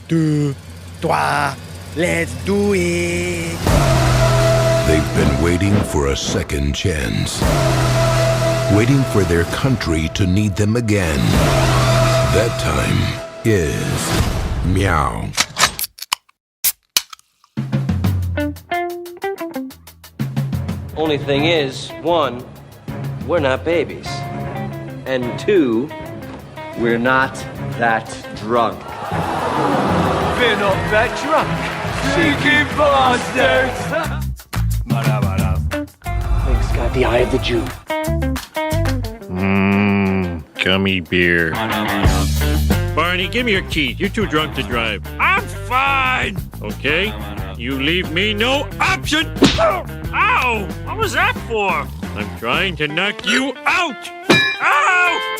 2, 3, let's do it. They've been waiting for a second chance. Waiting for their country to need them again. That time is meow. Only thing is, 1, we're not babies. And 2, we're not that drunk. We're not that drunk. Cheeky bastards! Thing's got the eye of the Jew. Gummy beer. Barney, give me your keys. You're too drunk to drive. I'm fine. Okay? You leave me no option. Ow! Ow! What was that for? I'm trying to knock you out. Ow!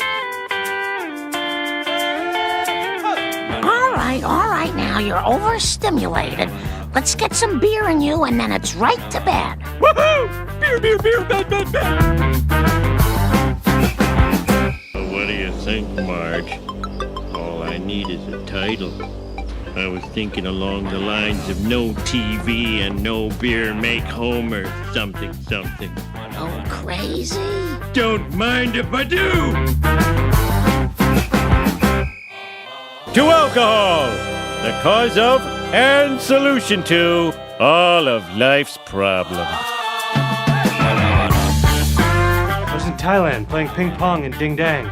All right, now you're overstimulated. Let's get some beer in you, and then it's right to bed. Woohoo! Beer, bed. What do you think, Marge? All I need is a title. I was thinking along the lines of no TV and no beer make Homer something. Oh, crazy? Don't mind if I do! To alcohol, the cause of and solution to all of life's problems. I was in Thailand playing ping pong in Ding Dang.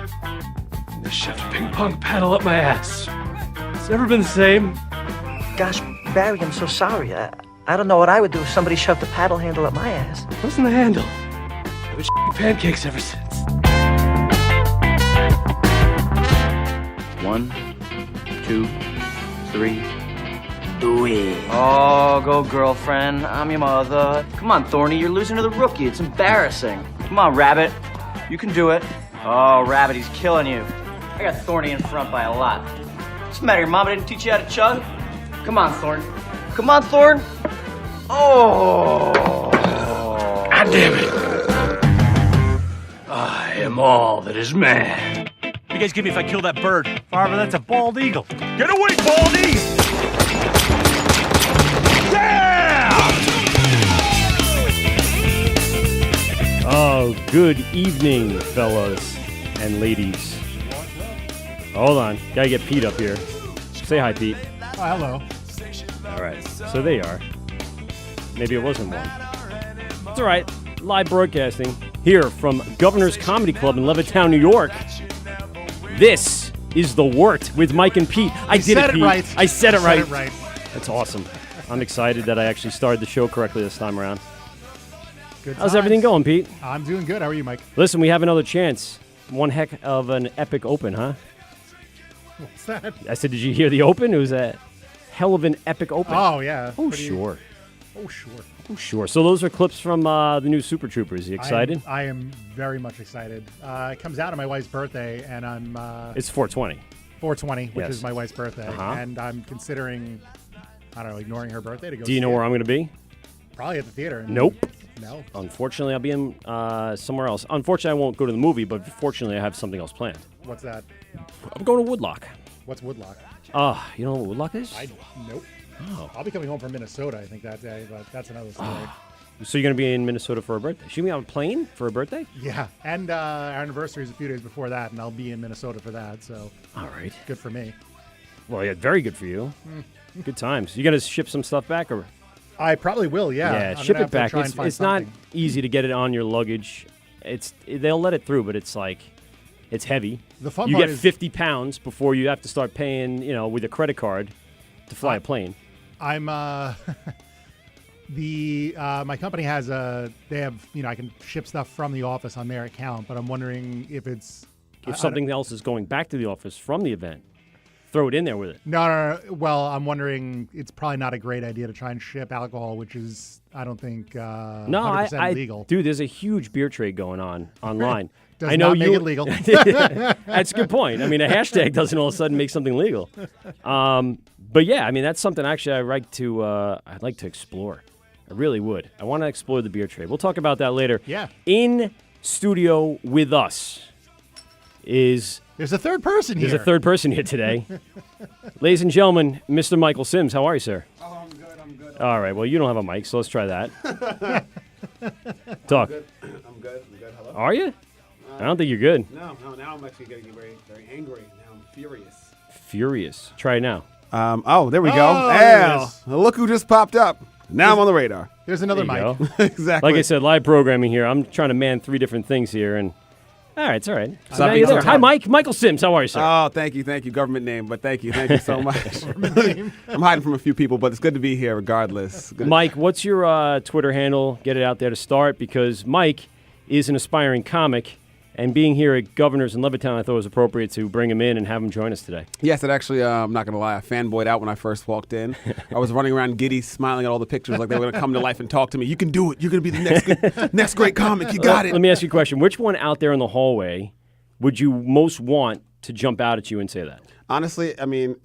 They shoved a ping pong paddle up my ass. It's never been the same. Gosh, Barry, I'm so sorry. I don't know what I would do if somebody shoved a paddle handle up my ass. It wasn't the handle. I've been shitting pancakes ever since. 1, 2, 3. Do it. Oh, go girlfriend. I'm your mother. Come on, Thorny, you're losing to the rookie. It's embarrassing. Come on, Rabbit. You can do it. Oh, Rabbit, he's killing you. I got Thorny in front by a lot. What's the matter? Your mama didn't teach you how to chug? Come on, Thorn. Come on, Thorn. Oh. God damn it. I am all that is man. You guys give me if I kill that bird. Barbara, that's a bald eagle. Get away, Baldy! Yeah! Oh, good evening, fellas and ladies. Hold on. Gotta get Pete up here. Say hi, Pete. Oh, hello. All right. So they are. Maybe it wasn't one. It's all right. Live broadcasting here from Governor's Comedy Club in Levittown, New York. This is the Wørt with Mike and Pete. I did it, Pete. Right. I said it right. Said it right. That's awesome. I'm excited that I actually started the show correctly this time around. Good How's times. everything going, Pete? I'm doing good. How are you, Mike? Listen, we have another chance. One heck of an epic open, huh? What's that? I said, did you hear the open? It was a hell of an epic open. Oh, yeah. Oh, sure. Oh, sure. Oh, sure. So those are clips from the new Super Troopers. You excited? I am very much excited. It comes out on my wife's birthday, and I'm... It's 420. 420, which Yes. is my wife's birthday. Uh-huh. And I'm considering, I don't know, ignoring her birthday to go Do you know see where it. I'm going to be? Probably at the theater. Nope. No. Unfortunately, I'll be in somewhere else. Unfortunately, I won't go to the movie, but fortunately, I have something else planned. What's that? I'm going to Woodlock. What's Woodlock? You know what Woodlock is? Nope. Oh. I'll be coming home from Minnesota, I think, that day, but that's another story. So you're going to be in Minnesota for a birthday? Should we have a plane for a birthday? Yeah, and our anniversary is a few days before that, and I'll be in Minnesota for that, so All right. good for me. Well, yeah, very good for you. Good times. You going to ship some stuff back? Or I probably will, yeah. Yeah, I'm ship gonna it have to back. try and find It's not something. easy to get it on your luggage. They'll let it through, but it's like it's heavy. The fun you part get is 50 pounds before you have to start paying, with a credit card to fly a plane. I'm my company has they have, I can ship stuff from the office on their account, but I'm wondering if it's If something else is going back to the office from the event, throw it in there with it. No. Well, I'm wondering it's probably not a great idea to try and ship alcohol, which is, I don't think, 100% legal. Dude, there's a huge beer trade going on online. Does I know not make you, it legal. That's a good point. I mean, a hashtag doesn't all of a sudden make something legal. But yeah, I mean, that's something actually I'd like to explore. I really would. I want to explore the beer trade. We'll talk about that later. Yeah. In studio with us is... There's a third person here. There's a third person here today. Ladies and gentlemen, Mr. Michael Sims, how are you, sir? Oh, I'm good. All right, well, you don't have a mic, so let's try that. Talk. I'm good. Hello. Are you? I don't think you're good. No, now I'm actually getting very, very angry. Now I'm furious. Furious. Try it now. There we go. there it is. Look who just popped up. Now I'm on the radar. There's another There you mic. go. Exactly. Like I said, live programming here. I'm trying to man 3 different things here, and all right, it's all right. Stop Now being you're there. so Hi, hard. Mike. Michael Sims, how are you, sir? Oh, thank you. Government name, but thank you so much. I'm hiding from a few people, but it's good to be here regardless. Good. Mike, what's your Twitter handle? Get it out there to start, because Mike is an aspiring comic, and being here at Governor's in Levittown, I thought it was appropriate to bring him in and have him join us today. Yes, it actually, I'm not going to lie, I fanboyed out when I first walked in. I was running around giddy, smiling at all the pictures like they were going to come to life and talk to me. You can do it. You're going to be the next great comic. You got it. Let me ask you a question. Which one out there in the hallway would you most want to jump out at you and say that? Honestly, I mean,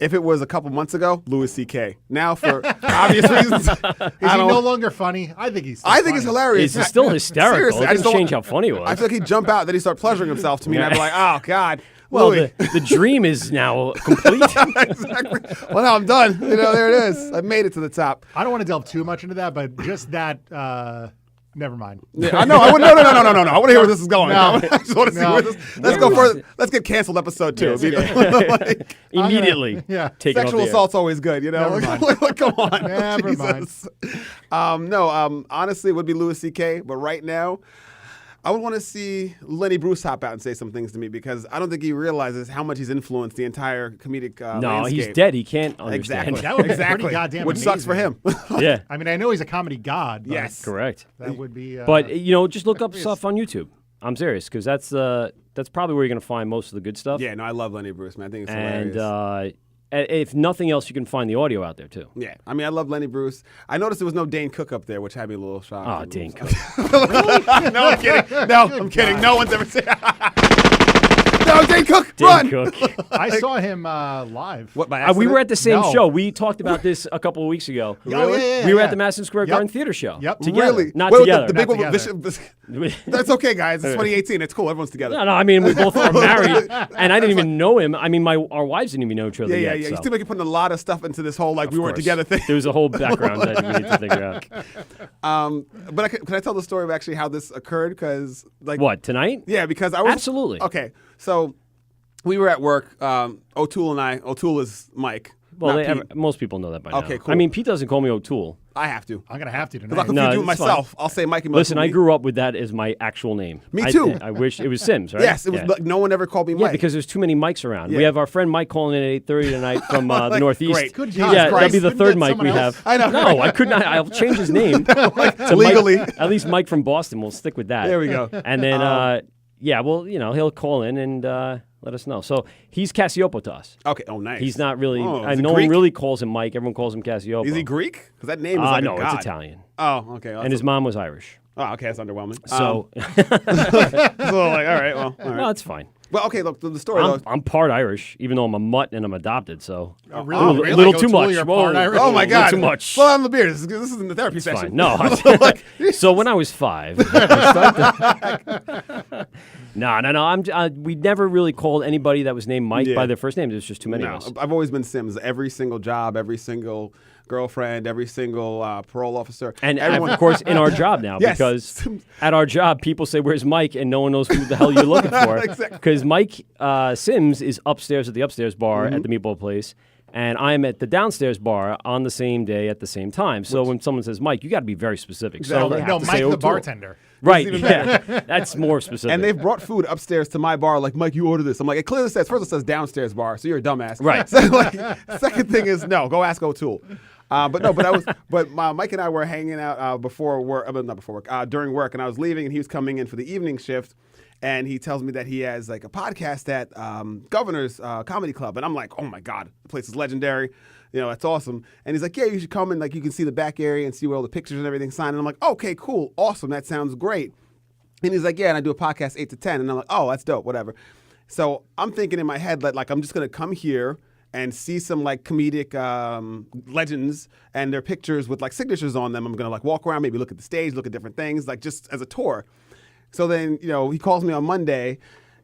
if it was a couple months ago, Louis C.K. Now, for obvious reasons, Is he no longer funny? I think he's still funny. it's hilarious. It's still hysterical. Seriously, It I just doesn't don't- change how funny it was. I feel like he'd jump out, then he'd start pleasuring himself to me, and I'd be like, oh, God. Well, Louis. the dream is now complete. Exactly. Well, now I'm done. There it is. I made it to the top. I don't want to delve too much into that, but just that, never mind. Yeah, I know. I would, no. I want to hear where this is going. No. I just want to see where this. Let's go further. Let's get canceled episode 2. Like, Immediately. Yeah. Take it off sexual the air. assault's always good, Never mind. Like, come on. Never mind. Jesus. Honestly, it would be Louis C.K., but right now, I would want to see Lenny Bruce hop out and say some things to me, because I don't think he realizes how much he's influenced the entire comedic No, landscape. he's dead. He can't understand. Exactly. That would be Exactly. pretty goddamn Which sucks for him. amazing. Yeah, I mean, I know he's a comedy god. But Yes. correct. That would be. But just look up stuff on YouTube. I'm serious, because that's probably where you're going to find most of the good stuff. Yeah, no, I love Lenny Bruce, man. I think it's And hilarious. if nothing else, you can find the audio out there too. Yeah, I mean, I love Lenny Bruce. I noticed there was no Dane Cook up there, which had me a little shocked. Oh, Dane Cook. No, I'm kidding. No, I'm kidding. No one's ever said. No, Dane Cook, Dane run! Cook. I saw him live. What, by We accident? were at the same No. show. We talked about this a couple of weeks ago. Yeah, We were yeah. at the Madison Square Yep. Garden Theater show. Yep. Together. Really? Not Wait, together. The big Not one. together. That's okay, guys. It's 2018. It's cool. Everyone's together. No, I mean, we both are married, and I didn't even know him. I mean, our wives didn't even know each other Yeah. yet. You so. seem like you're putting a lot of stuff into this whole, like, we weren't Of course. together thing. There was a whole background that we need to figure out. But can I tell the story of actually how this occurred? Because, like. What, tonight? Yeah, because I was. Absolutely. Okay, so we were at work. O'Toole is Mike. Well, not Pete. most people know that by now. Okay, cool. I mean, Pete doesn't call me O'Toole. I have to. I'm gonna have to Because I tonight. confuse No, it with it's fine. myself. I'll say Mike and Listen, I Mike. grew up with that as my actual name. Me too. I wish it was Sims, right? Yes, it was. Yeah. Like, no one ever called me Yeah, Mike. because there's too many mics around. Yeah. We have our friend Mike calling in at 8:30 tonight from the Like, Northeast. great. Good Jesus God. Yeah, that'll Christ. be the Couldn't third get mic we someone have. else? I know. No, I could not. I'll change his name. To legally. Mike, at least Mike from Boston. We'll stick with that. There we go. And then, well, he'll call in and let us know. So he's Cassiopo to us. Okay. Oh, nice. He's not really. Oh, and is he no one Greek? really calls him Mike. Everyone calls him Cassiopo. Is he Greek? Because that name is like no, a god. it's Italian. Oh, okay. And his mom was Irish. Oh, okay. That's underwhelming. So, So, like, all right. Well, all right. no, it's fine. Well, okay. Look, the story I'm, though. I'm part Irish, even though I'm a mutt and I'm adopted. So Oh, a really? little, Really? little Like too O'Toole, much. you're Whoa, part Irish? Oh my a God! little too much. Slow down the beer. This isn't the therapy It's session. fine. No. So when I was 5, no. We never really called anybody that was named Mike Yeah. by their first name. There's just too many No, of us. I've always been Sims. Every single job, every single girlfriend, every single parole officer, And everyone. of course, in our job now, Yes. because at our job, people say, "Where's Mike?" and no one knows who the hell you're looking for. Exactly. Because Mike Sims is upstairs at the upstairs bar Mm-hmm. at the Meatball Place, and I'm at the downstairs bar on the same day at the same time. So when someone says Mike, you got to be very specific. Exactly. So they have No, to Mike say the O'Toole. bartender. Right? even Yeah, that's more specific. And they've brought food upstairs to my bar. Like, Mike, you order this. I'm like, it clearly says, first it says downstairs bar, so you're a dumbass. Right. So, like, second thing is, no, go ask O'Toole. But Mike and I were hanging out before work, not before work, during work, and I was leaving, and he was coming in for the evening shift, and he tells me that he has like a podcast at Governor's Comedy Club, and I'm like, oh my God, the place is legendary. That's awesome. And he's like, yeah, you should come and like you can see the back area and see where all the pictures and everything signed. And I'm like, okay, cool, awesome, that sounds great. And he's like, yeah, and I do a podcast 8 to 10. And I'm like, oh, that's dope, whatever. So I'm thinking in my head that like I'm just gonna come here and see some like comedic legends and their pictures with like signatures on them. I'm gonna like walk around, maybe look at the stage, look at different things, like just as a tour. So then, he calls me on Monday,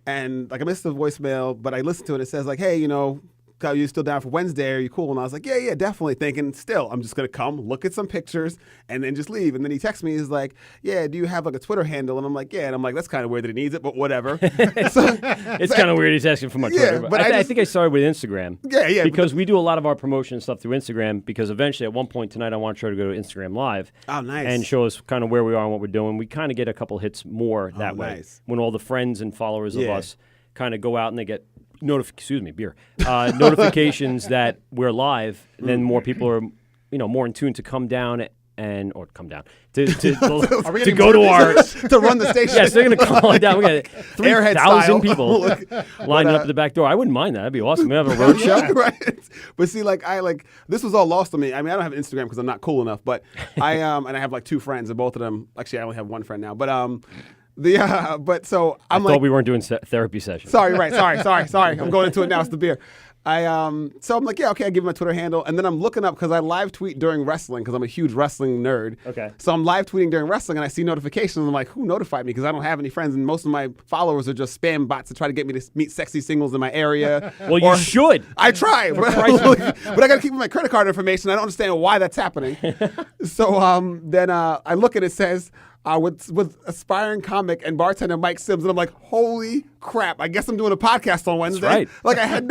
and like I missed the voicemail, but I listened to it. It says like, hey, are you still down for Wednesday? Are you cool? And I was like, yeah, definitely. Thinking, still, I'm just going to come, look at some pictures, and then just leave. And then he texts me, he's like, yeah, do you have like a Twitter handle? And I'm like, yeah. And I'm like, that's kind of weird that he needs it, but whatever. It's kind of weird he's asking for my Twitter. Yeah, but I think I started with Instagram. Yeah. Because we do a lot of our promotion and stuff through Instagram, because eventually at one point tonight I want to try to go to Instagram Live. Oh, nice. And show us kind of where we are and what we're doing. We kind of get a couple hits more that way. Nice. When all the friends and followers of us kind of go out and they get notifications that we're live, then more people are, more in tune to come down to go to our to run the station. Yes, they're going to call it down. We got 3,000 people lining up at the back door. I wouldn't mind that. That'd be awesome. We have a road show. Right. But see, this was all lost to me. I mean, I don't have an Instagram because I'm not cool enough. But I and I have like 2 friends, and both of them. Actually, I only have 1 friend now. But so I thought we weren't doing therapy sessions. Sorry. I'm going into it now. It's the beer. So I'm like, yeah, okay, I give him my Twitter handle. And then I'm looking up because I live tweet during wrestling because I'm a huge wrestling nerd. Okay. So I'm live tweeting during wrestling and I see notifications. And I'm like, who notified me? Because I don't have any friends. And most of my followers are just spam bots to try to get me to meet sexy singles in my area. Well, you should. I try. But I got to keep my credit card information. I don't understand why that's happening. So then I look and it says, with aspiring comic and bartender Mike Sims, and I'm like, holy crap! I guess I'm doing a podcast on Wednesday. That's right. Like I had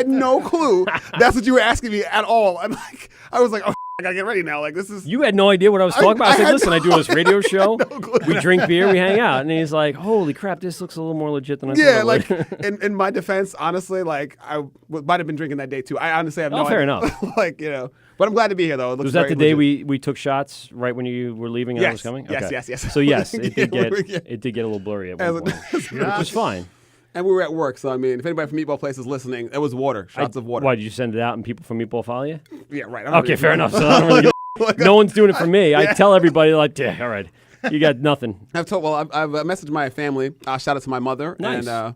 no clue that's what you were asking me at all. I'm like, I was like, oh, I gotta get ready now. Like this is. You had no idea what I was talking about. I said, listen, I do this radio show. We drink beer, we hang out, and he's like, holy crap, this looks a little more legit than I thought. Yeah, like in my defense, honestly, like I might have been drinking that day too. I honestly have no idea. Fair enough. But I'm glad to be here, though. Was that the day we took shots right when you were leaving and I was coming? Yes, okay. yes. So yes, it did get a little blurry at one point, which was fine. And we were at work, so I mean, if anybody from Meatball Place is listening, it was water, shots of water. Why, did you send it out and people from Meatball follow you? Yeah, right. Okay, fair enough. So I don't really no one's doing it for me. I tell everybody, like, yeah, all right, you got nothing. I've messaged my family. Shout out to my mother and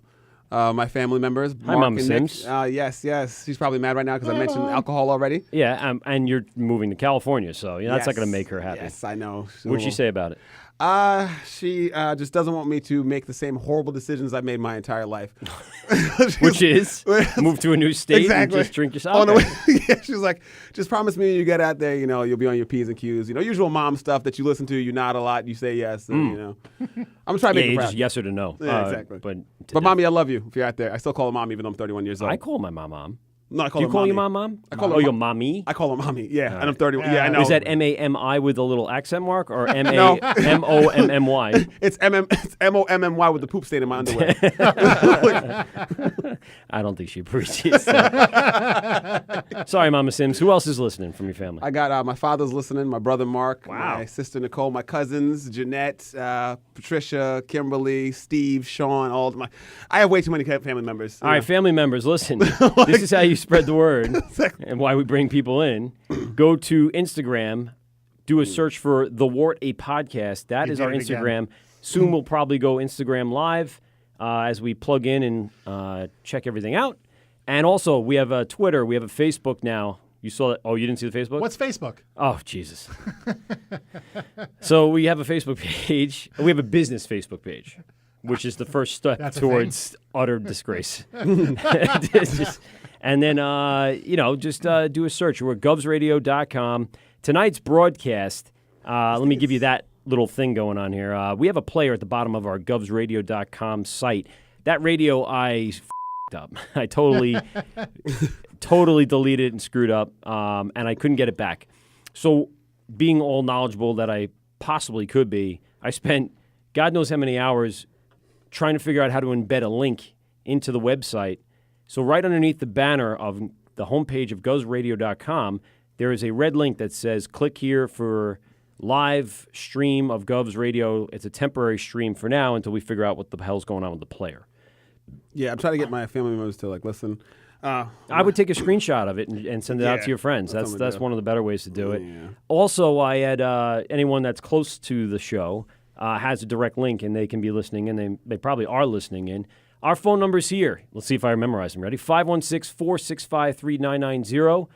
my family members. Hi, Mark Mama and Sims. Nick. Yes. She's probably mad right now because I mentioned alcohol already. Yeah, and you're moving to California, so that's not going to make her happy. Yes, I know. What'd she say about it? She just doesn't want me to make the same horrible decisions I've made my entire life. Which is move to a new state and just drink yourself. Yeah, she's like, just promise me you get out there, you'll be on your P's and Q's, usual mom stuff that you listen to, you nod a lot, you say yes, and, I'm gonna try to make her proud. Just yes or to no. Yeah, exactly. But mommy, I love you if you're out there. I still call her mom even though I'm 31 years old. I call my mom. No, I call her you call mommy. your mom? I call her your mommy? I call her mommy, yeah. And I'm 31. Yeah, I know. Is that M-A-M-I with a little accent mark or M-O-M-M-Y? It's M-O-M-M-Y with the poop stain in my underwear. I don't think she appreciates that. Sorry, Mama Sims. Who else is listening from your family? I got my father's listening, my brother Mark, wow. My sister Nicole, my cousins, Jeanette, Patricia, Kimberly, Steve, Sean, I have way too many family members. All right, family members, listen. This is how you spread the word and why we bring people in. Go to Instagram, do a search for The Wørt, a podcast. That is our Instagram. Again. Soon we'll probably go Instagram Live as we plug in and check everything out. And also, we have a Twitter. We have a Facebook now. You saw that? Oh, you didn't see the Facebook? What's Facebook? Oh, Jesus. So we have a Facebook page. We have a business Facebook page, which is the first step towards utter disgrace. And then, just do a search. We're at govsradio.com. Tonight's broadcast, let me give you that little thing going on here. We have a player at the bottom of our govsradio.com site. That radio I f***ed up. I totally deleted and screwed up, and I couldn't get it back. So being all knowledgeable that I possibly could be, I spent God knows how many hours trying to figure out how to embed a link into the website. So right underneath the banner of the homepage of govsradio.com, there is a red link that says, click here for live stream of Govs Radio. It's a temporary stream for now until we figure out what the hell's going on with the player. Yeah, I'm trying to get my family members to listen. I would take a screenshot of it and send it out to your friends. That's one of the better ways to do it. Yeah. Also, I had anyone that's close to the show has a direct link, and they can be listening, and they probably are listening in. Our phone number's here. Let's see if I memorize them. Ready? 516-465-3990,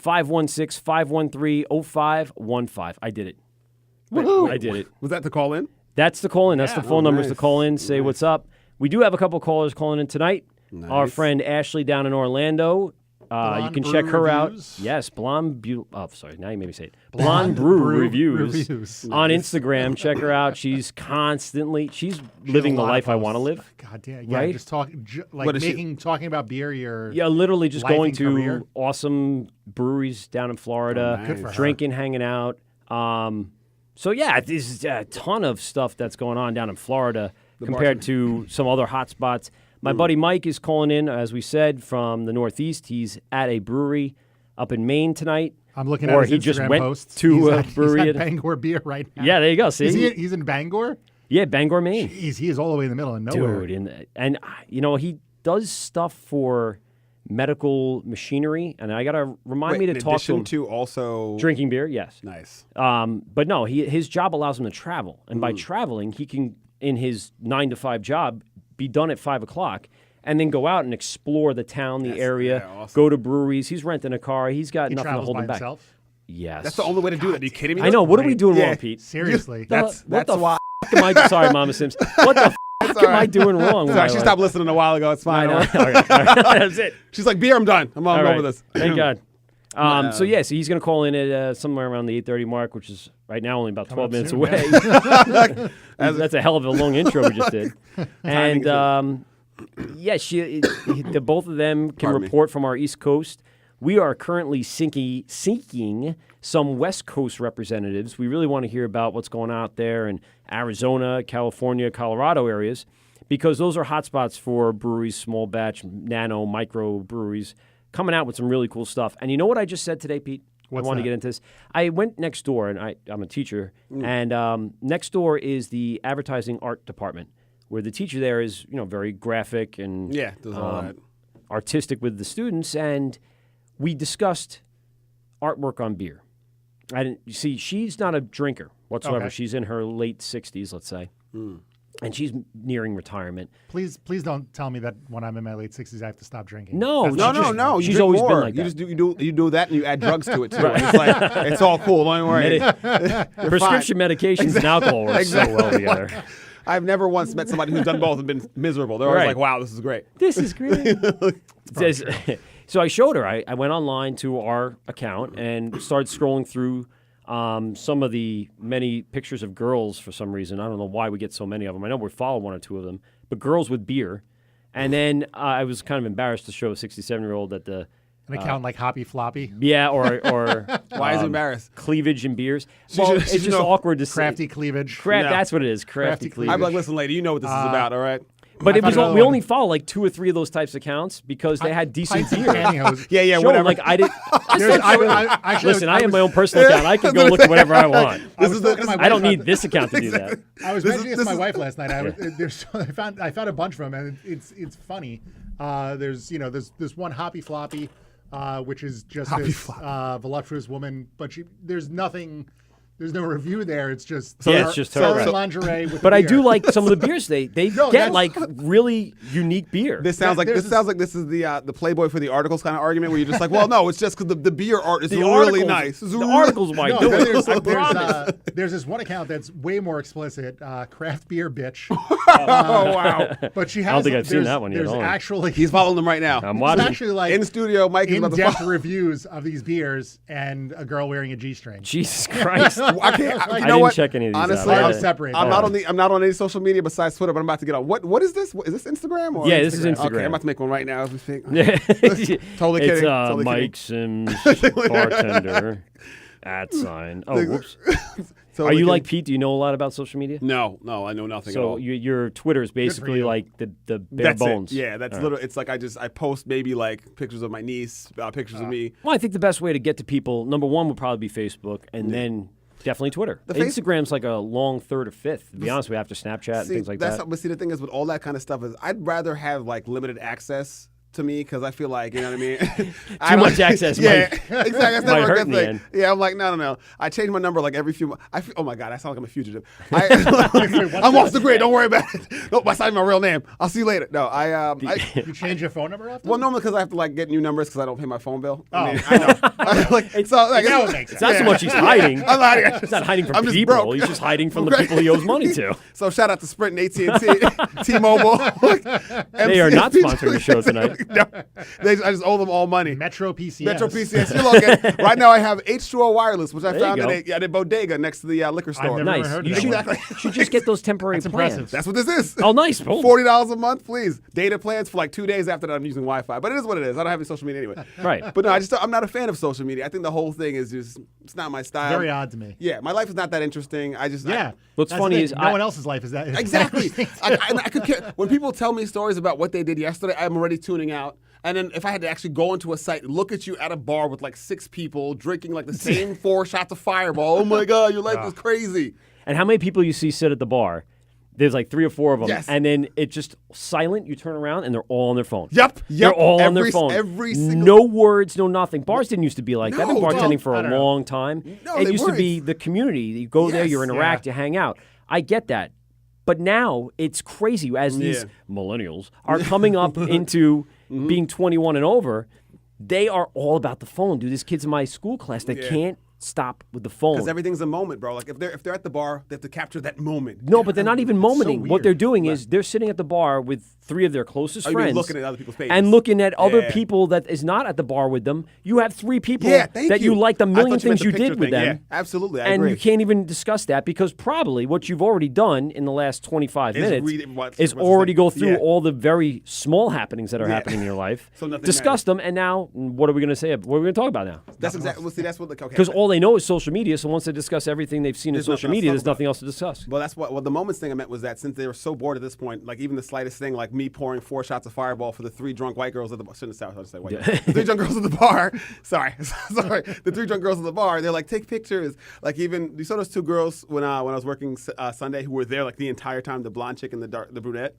516-513-0515. I did it. Woo-hoo. I did it. Was that the call in? That's the call in. That's the phone numbers to call in. Say what's up. We do have a couple callers calling in tonight. Nice. Our friend Ashley down in Orlando Blonde you can Brew check her Reviews? out. Yes, sorry, now you made me say it. Blonde Brew Reviews on Instagram. Check her out. She's living the life I want to live. God damn, yeah, right? just talking about beer. Yeah, literally just going to career. awesome breweries down in Florida, Good for her. drinking, hanging out. So yeah, there's a ton of stuff that's going on down in Florida compared to some other hot spots. My buddy Mike is calling in, as we said, from the Northeast. He's at a brewery up in Maine tonight. I'm looking at his he just Instagram went posts. to a He's brewery. at Bangor Beer right now. Yeah, there you go. See, He's in Bangor? Yeah, Bangor, Maine. Jeez, he is all the way in the middle of nowhere. Dude, and he does stuff for medical machinery, and I got to remind me to talk to him. To also Drinking beer, yes. Nice. But no, his job allows him to travel. And by traveling, he can, in his 9-to-5 job, be done at 5 o'clock and then go out and explore the town, the area, awesome. go to breweries. He's renting a car. He's got He nothing to travels hold by him back. himself? Yes. That's the only way to do that. Are you kidding me? I know. What are we doing wrong, Pete? Seriously. That's why. Am I, sorry, Mama Sims. What the fuck am I doing wrong? Sorry, she stopped listening a while ago. It's fine. I know. All right. That's it. She's like, beer, I'm done. I'm over this. Thank God. So he's going to call in at somewhere around the 8:30 mark, which is right now only about 12 minutes away. That's a hell of a long intro we just did. And the both of them can report from our East Coast. We are currently seeking some West Coast representatives. We really want to hear about what's going on out there in Arizona, California, Colorado areas, because those are hotspots for breweries, small batch, nano, micro breweries, coming out with some really cool stuff. And you know what I just said today, Pete? I want to get into this. I went next door, and I'm a teacher, and next door is the advertising art department, where the teacher there is, very graphic and does all that. Artistic with the students, and we discussed artwork on beer. And you see, she's not a drinker whatsoever. Okay. She's in her late 60s, let's say. And she's nearing retirement. Please don't tell me that when I'm in my late 60s I have to stop drinking. No. She's always more. been like that. You do that and you add drugs to it too. It's like it's all cool. Don't worry. Prescription medications and alcohol work so well together. I've never once met somebody who's done both and been miserable. They're always like, "Wow, this is great." This is great. So I showed her. I went online to our account and started scrolling through some of the many pictures of girls for some reason. I don't know why we get so many of them. I know we follow one or two of them, but girls with beer. And then I was kind of embarrassed to show a 67-year-old that an account like Hoppy Floppy. Yeah, or why is he embarrassed? Cleavage and beers. It's just awkward to say. Crafty cleavage. That's what it is. Crafty cleavage. I'm like, listen, lady, you know what this is about, all right? But we only follow like 2 or 3 of those types of accounts because they had decent beer. Yeah, Show whatever. Like I did. Listen, I have my own was personal account. I can go look at whatever I want. I don't need this account to do that. I was mentioning this to my wife last night. I found a bunch of them, and it's funny. There's this one Hoppy Floppy, which is just this voluptuous woman, but there's nothing. There's no review there. It's just it's just her in lingerie. With but I beer. do like some of the beers they get like really unique beer. This sounds like this is the Playboy for the articles kind of argument where you're just like, well, no, it's just because the beer art is really nice. The articles might do it. There's this one account that's way more explicit, craft beer bitch. Oh wow! But she has. I don't think I've seen that one yet. There's actually he's following them right now. I'm watching. Actually, like in studio, Mike is about to in-depth reviews of these beers and a girl wearing a G-string. Jesus Christ! I can't. I didn't check any of these honestly, out. I'm not on any social media besides Twitter, but I'm about to get on. What is this? Is this Instagram? Or this is Instagram. Okay, I'm about to make one right now as we speak. Totally kidding. It's totally Mike kidding. Sims, bartender, @sign. Oh, whoops. Are you like Pete? Do you know a lot about social media? No, I know nothing at So all. your Twitter is basically like the bare that's bones. It. Yeah, that's literally. It's like I post maybe like pictures of my niece, pictures of me. Well, I think the best way to get to people, number one, would probably be Facebook, and then definitely Twitter. Instagram's like a long third or fifth, to be honest with you, after Snapchat and things like that. But see, the thing is with all that kind of stuff is I'd rather have like limited access to me because I feel like, you know what I mean? Too much access yeah, exactly. That's never a good thing. End. Yeah, I'm like, no. I change my number like every few months. Oh my God, I sound like I'm a fugitive. I'm off the grid. Don't worry about it. Nope, that's not my real name. I'll see you later. No, You change your phone number often? Well, normally because I have to like get new numbers because I don't pay my phone bill. Oh. I know. It's not so much he's hiding. I'm hiding. He's not hiding from I'm just people. broke. He's just hiding from the people he owes money to. So shout out to Sprint and AT&T, T-Mobile. They are not sponsoring the show tonight. No, I just owe them all money. Metro PCS. Metro PCS. You're looking. Right now I have H2O wireless, which I There found you at a bodega next to the liquor store. I've never Nice. heard of You that. should, Exactly. should just get those temporary That's plans. impressive. That's what this is. Oh, nice. Oh. $40 a month, please. Data plans for like 2 days after that I'm using Wi-Fi. But it is what it is. I don't have any social media anyway. Right. But no, I'm not a fan of social media. I think the whole thing is just, it's not my style. Very odd to me. Yeah, my life is not that interesting. Yeah. What's That's funny the is thing. No one else's life is that. is that Exactly. interesting. I could care. When people tell me stories about what they did yesterday, I'm already tuning out. And then if I had to actually go into a site, look at you at a bar with like 6 people drinking like the same 4 shots of Fireball. Oh my God, your life is crazy. And how many people you see sit at the bar? There's like 3 or 4 of them, Yes. and then it's just silent. You turn around, and they're all on their phone. Yep. They're all on their Every- phone. every single- No words, no nothing. Bars didn't used to be like that. I've been No, bartending well, for I a don't know. long time. No, It they used to be weren't. the community. You go there, you Yes. interact, you hang out. I get that. But now it's crazy as these Yeah. millennials are coming up into being 21 and over. They are all about the phone, dude. There's kids in my school class that Yeah. can't stop with the phone. Because everything's a moment, bro. Like if they're at the bar, they have to capture that moment. No, but they're not even momenting. What weird. they're doing is they're sitting at the bar with 3 of their closest Oh, you mean friends. looking at other people's pages. And looking at other Yeah. people that is not at the bar with them. You have 3 people Yeah, thank that you liked a I million thought you meant things the you picture did with thing. them. Yeah, absolutely. I and agree. you can't even discuss that because probably what you've already done in the last 25 Is minutes read what's is the already thing. go through Yeah. all the very small happenings that are Yeah. happening in your life. So nothing discuss them, and now what are we going to say? What are we going to talk about now? That's exactly. Well, see, that's what the okay. Because all they know is social media. So once they discuss everything they've seen in There's social nothing else media, to there's talk nothing else to discuss. Well, that's what the moments thing I meant was that since they were so bored at this point, like even the slightest thing, like me pouring 4 shots of Fireball for the 3 drunk white girls at the bar. Shouldn't have said, I'll just say white girls. The 3 drunk girls at the bar. Sorry. The 3 drunk girls at the bar. They're like, take pictures. Like even you saw those 2 girls when I was working Sunday who were there like the entire time. The blonde chick and the brunette.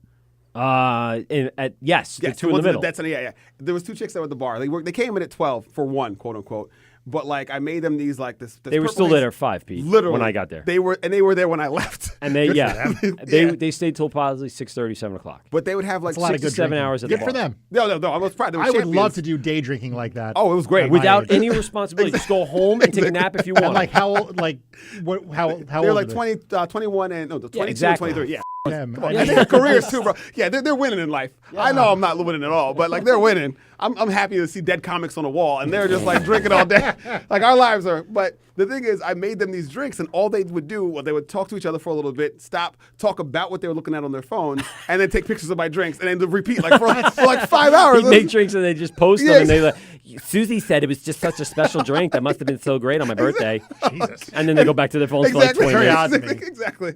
Yes, the 2 in the middle. Yeah. There was 2 chicks that were at the bar. They came in at 12 for 1, quote unquote. But like I made them these like this. They were still there at 5, Pete. Literally, when I got there. They were there when I left. And they, Good for them. they stayed till probably 6:30, 7 o'clock. But they would have like It's a lot of 6 to good 7 drinking. hours at the Good bar. for them. No, I was proud. They were I would champions. love to do day drinking like that. Oh, it was great. At my Without age. any responsibility, just go home and take a nap if you want. And like how old? Like what? How They're old? like are they? 21 and 22 exactly. and 23. Yeah. Them. And they have careers too, bro. Yeah, they're winning in life. I know I'm not winning at all, but like they're winning. I'm happy to see dead comics on the wall, and they're just like drinking all day. Like our lives are. But the thing is, I made them these drinks, and all they would do, well, they would talk to each other for a little bit, stop, talk about what they were looking at on their phones, and then take pictures of my drinks, and then they'd repeat like for like 5 hours. He'd make drinks and they just post them, Yeah, and they like, Susie said it was just such a special drink that must have been so great on my birthday. Jesus. And then they go back to their phones for like 20 Very minutes. odd to me. Exactly.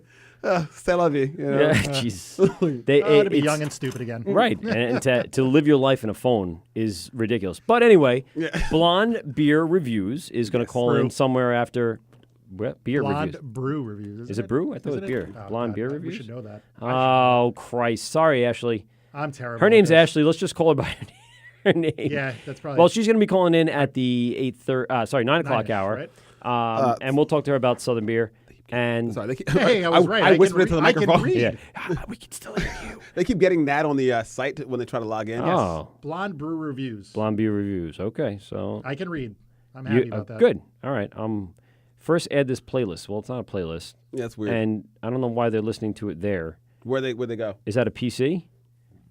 C'est la vie. You know? Yeah, jeez. They, Oh, to be it's- young and stupid again. Right, and to live your life in a phone is ridiculous. But anyway, Blonde Beer Reviews is going to call in Brew. somewhere after beer Blonde reviews. brew reviews. Is it brew? I thought Isn't it was beer. Oh, Blonde God, beer We reviews? should know that. Oh, Christ. Sorry, Ashley. I'm terrible. Her at name's this. Ashley. Let's just call her by her name. Yeah, that's probably. Well, she's going to be calling in at the 9 o'clock 9-ish, hour. right? And we'll talk to her about Southern beer. And Sorry, Hey, I was right. I can whispered into the read- I can microphone. read. yeah, we can still hear you. They keep getting that on the site when they try to log in. Oh, Blonde brew reviews. Blonde Beer Reviews. Okay, so I can read. I'm happy about that. good. All right. First add this playlist. Well, it's not a playlist. Yeah, that's weird. And I don't know why they're listening to it there. Where they go? Is that a PC?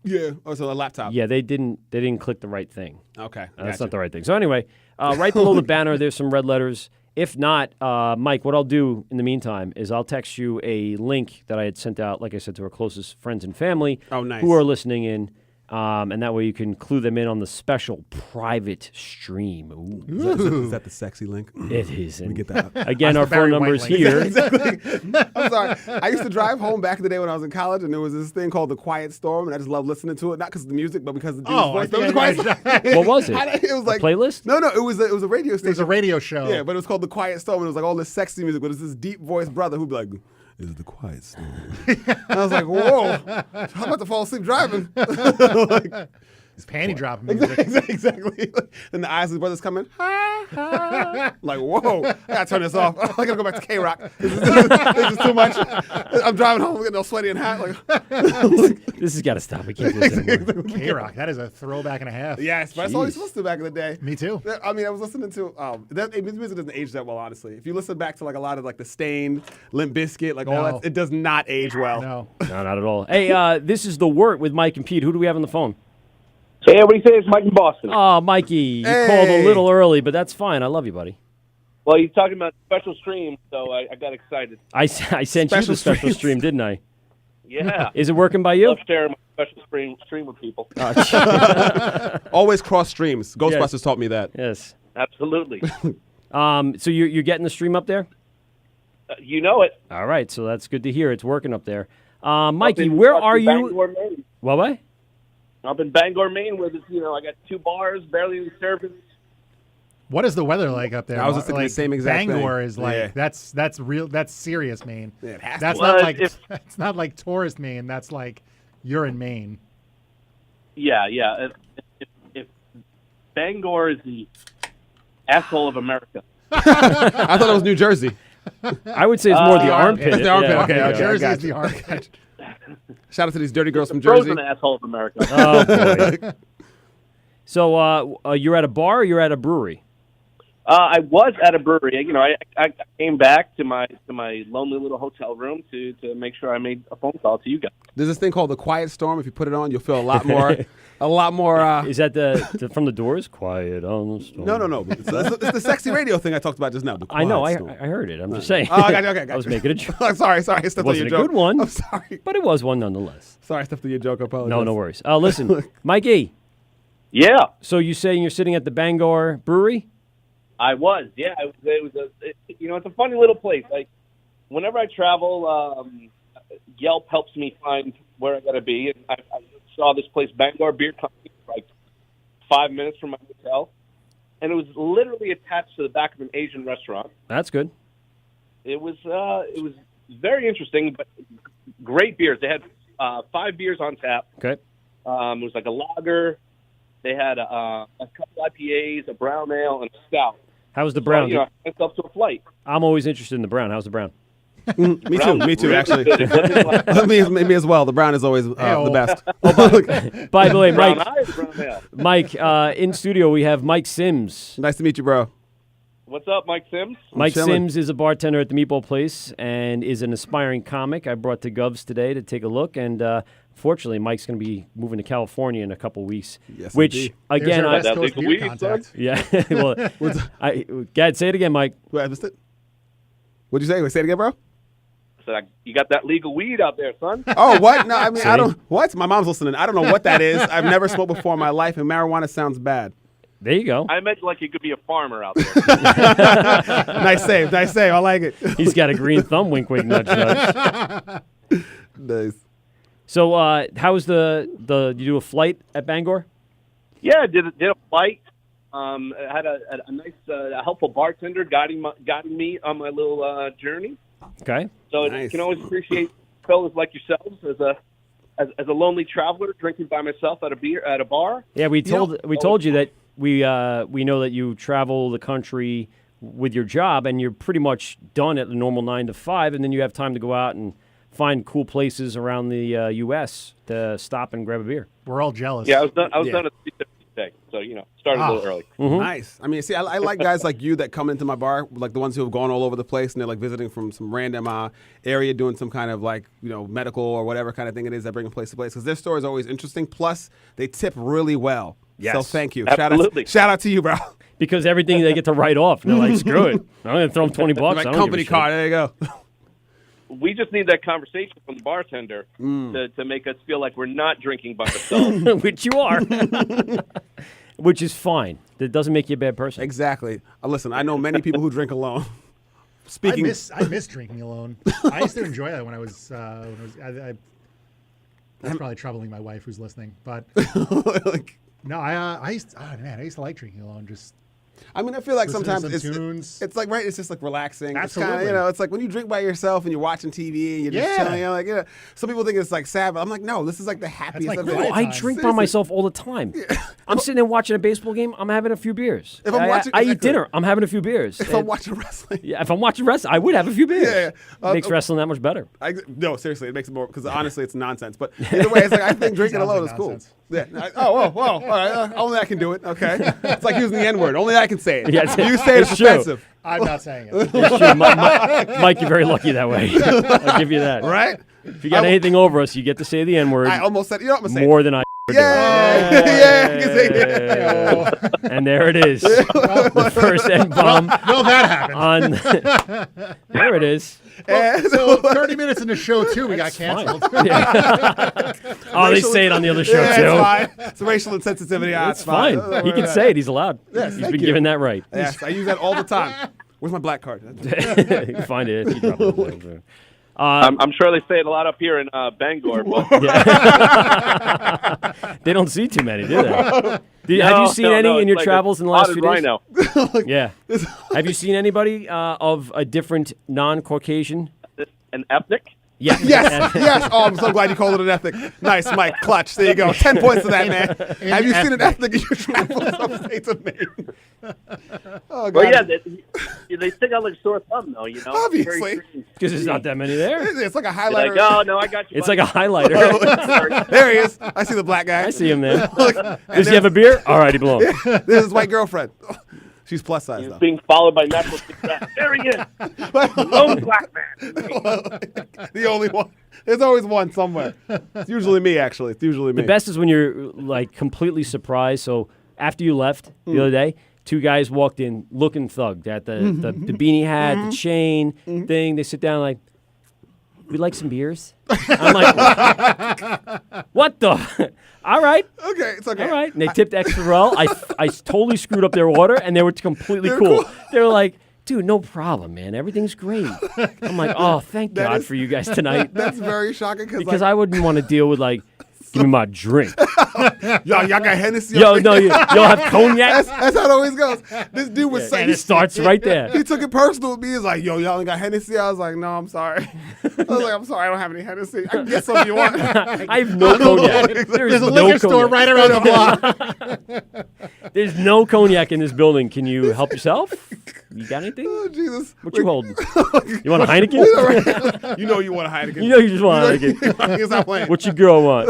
Yeah. Oh, so a laptop. Yeah, they didn't click the right thing. Okay. That's gotcha. not the right thing. So anyway, right below the banner, there's some red letters. If not, Mike, what I'll do in the meantime is I'll text you a link that I had sent out, like I said, to our closest friends and family Oh, nice. who are listening in. And that way you can clue them in on the special private stream. Ooh. Is that the sexy link? It is. And Get that. again, our the Barry phone number is White link. here. Exactly. I'm sorry. I used to drive home back in the day when I was in college, and there was this thing called The Quiet Storm, and I just loved listening to it, not because of the music, but because of the dude's Oh, I voice. think It was I The know Quiet Storm. What was it? It was like playlist? No, it was a radio station. It was a radio show. Yeah, but it was called The Quiet Storm, and it was like all this sexy music, but it was this deep voiced brother who'd be like, "This is The Quiet Storm." And I was like, "Whoa, I'm about to fall asleep driving." It's panty dropping music. Exactly. Then the eyes of the brothers come in. Like, whoa, I gotta turn this off. I gotta go back to K-Rock. This is too much. I'm driving home, getting all sweaty and hot. Like, This has got to stop. We can't do this anymore. K-Rock. That is a throwback and a half. yes, but that's all I Jeez. listened to back in the day. Me too. I mean, I was listening to music doesn't age that well, honestly. If you listen back to like a lot of like the Stained, Limp Bizkit, like all No. that, it does not age well. No. No, not at all. Hey, this is the Wørt with Mike and Pete. Who do we have on the phone? Hey, what do you say? It's Mike in Boston. Oh, Mikey, you called a little early, but that's fine. I love you, buddy. Well, you're talking about special stream, so I got excited. I sent you the special stream, didn't I? Yeah. Is it working by you? I love sharing my special stream with people. Always cross streams. Ghostbusters taught me that. Yes. Absolutely. So you're getting the stream up there? You know it. All right, so that's good to hear. It's working up there. Mikey, where are you? Bangor, Maine. What? Up in Bangor, Maine, where I got 2 bars, barely any service. What is the weather like up there? I was just thinking the same exact thing. Bangor is like Yeah. that's real. That's serious Maine. Yeah, it has That's to. not Well, like it's not like tourist Maine. That's like you're in Maine. Yeah. If Bangor is the asshole of America. I thought it was New Jersey. I would say it's more the armpit. It's the armpit. Yeah. Okay, New okay, Jersey I is got the you. armpit. Shout out to these dirty girls from Frozen Jersey. asshole of America. Oh, boy. So you're at a bar or you're at a brewery? I was at a brewery. I came back to my lonely little hotel room to make sure I made a phone call to you guys. There's this thing called the Quiet Storm. If you put it on, you'll feel a lot more. Is that the from the Doors? Quiet on the storm. No. It's the sexy radio thing I talked about just now. I know. I Storm. heard it. I'm just saying. Oh, I got you. Okay, got I was you. making a joke. I'm sorry. I It stepped on wasn't your a joke. good one. I'm sorry. But it was one nonetheless. Sorry, I stepped on your joke. I apologize. No worries. Listen, Mikey. Yeah. So you saying you're sitting at the Bangor Brewery? I was. Yeah. It's a funny little place. Like, whenever I travel, Yelp helps me find where I got to be. And I saw this place, Bangor Beer Company, like 5 minutes from my hotel. And it was literally attached to the back of an Asian restaurant. That's good. It was very interesting, but great beers. They had 5 beers on tap. Okay. It was like a lager. They had a couple IPAs, a brown ale, and a stout. How's the brown? So, I myself to a flight. I'm always interested in the brown. How's the brown? Me too, actually. me as well. The brown is always the best. By the way, Brown Mike. eye or brown ale? Mike, in studio we have Mike Sims. Nice to meet you, bro. What's up, Mike Sims? Mike chilling. Sims is a bartender at the Meatball Place and is an aspiring comic. I brought to Govs today to take a look, and fortunately, Mike's going to be moving to California in a couple weeks. Yes, which indeed. again, There's our I West Coast beer contact. yeah. Well, Gad, say it again, Mike. Wait, I missed it. What'd you say? Wait, say it again, bro. I said, you got that legal weed out there, son. Oh, what? No, I mean, I don't. What? My mom's listening. I don't know what that is. I've never smoked before in my life, and marijuana sounds bad. There you go. I imagine like you could be a farmer out there. Nice save. I like it. He's got a green thumb. Wink, wink, nudge, nudge. Nice. So, how was the you do a flight at Bangor? Yeah, did a flight. Had a nice, helpful bartender guiding me on my little journey. Okay. So Nice. you can always appreciate fellas like yourselves as a lonely traveler drinking by myself at a bar. Yeah, we told you that we know that you travel the country with your job, and you're pretty much done at the normal 9 to 5, and then you have time to go out and find cool places around the U.S. to stop and grab a beer. We're all jealous. Yeah, I was done at 3:30 today, so started a little early. Mm-hmm. Nice. I mean, see, I like guys like you that come into my bar, like the ones who have gone all over the place and they're like visiting from some random area, doing some kind of like medical or whatever kind of thing it is that bring them place to place. Because their story is always interesting. Plus, they tip really well. Yes. So thank you. Absolutely. Shout out to you, bro. Because everything they get to write off, and they're like, screw it. I'm going to throw them $20. Like I don't company give a card. There you go. We just need that conversation from the bartender to make us feel like we're not drinking by ourselves. shit. Which you are. Which is fine. That doesn't make you a bad person. Exactly. Listen, I know many people who drink alone. I Speaking, miss drinking alone. I used to enjoy that when I was. That's probably troubling my wife who's listening, but no, I used to like drinking alone. Just I mean, I feel like listen to sometimes some tunes. it's like right. It's just like relaxing. Absolutely. It's kind of it's like when you drink by yourself and you're watching TV and you're just Yeah. chilling. Some people think it's like sad, but I'm like, no, this is like the happiest like of quiet it. I time. drink by myself all the time. I'm sitting there watching a baseball game. I'm having a few beers. If I'm watching- I eat exactly. dinner. I'm having a few beers. If I'm watching wrestling, Yeah, if I'm watching wrestling, I would have a few beers. Yeah. It makes wrestling that much better. No, seriously, it makes it more because honestly, it's nonsense. But either way, it's like I think drinking Sounds alone like is cool. nonsense. Yeah. All right. Only I can do it. Okay. It's like using the N word. Only I can say it. Yeah, it's- you say it's it's true. offensive, I'm not saying it. It's true. Mike, you're very lucky that way. I'll give you that. right? If you got anything over us, you get to say the N word I almost said. You know what I'm saying? more than I. Yeah, yeah, I can say that. And there it is. The first N-bomb. Well, that happened. There it is. So 30 minutes in the show, too, we got canceled. Oh, they say it on the other show, Yeah, too. it's fine. It's racial insensitivity. It's fine. He can say it. He's allowed. Yes, He's thank been you. given that right. Yes, I use that all the time. Where's my black card? You can find it. You drop it. I'm sure they say it a lot up here in Bangor. But They don't see too many, do they? Have you seen any in your travels in the last few days? Rhino. Yeah. Have you seen anybody of a different non-Caucasian? An ethnic? Yeah. Yes, yes. Oh, I'm so glad you called it an ethnic. Nice, Mike. Clutch. There you go. 10 points to that, man. Have you seen an ethnic in your travels upstate of Maine? Oh, God. Well, yeah, they stick out like a sore thumb, though, you know? Obviously. Because there's not that many there. It's like a You're highlighter. like, oh, no, I got you. It's like a highlighter. There he is. I see the black guy. I see him there. Does he have a beer? All right, he belongs. There's his white girlfriend. She's plus size, He's though. being followed by natural success. There he is. Lone black man. The only one. There's always one somewhere. It's usually me, actually. It's usually me. The best is when you're like completely surprised. So after you left the other day, two guys walked in looking thugged at the beanie hat, the chain thing. They sit down like, we'd like some beers. I'm like, what the? All right. Okay, it's okay. All right. And they tipped extra well. I totally screwed up their order, and they were completely cool. They were like, dude, no problem, man. Everything's great. I'm like, oh, thank God for you guys tonight. That's very shocking. Because I wouldn't want to deal with, like, give me my drink. Y'all got Hennessy? Yo, no, y'all have cognac? That's how it always goes. This dude was saying. And it starts right there. He took it personal with me. He's like, yo, y'all ain't got Hennessy? I was like, no, I'm sorry. I was like, I'm sorry, I don't have any Hennessy. I can get some if you want. I have no cognac. There's a liquor store right around the block. There's no cognac in this building. Can you help yourself? You got anything? Oh, Jesus. What you holding? You want a Heineken? You know you want a Heineken. You know you just want a Heineken. He's not playing. What your girl want?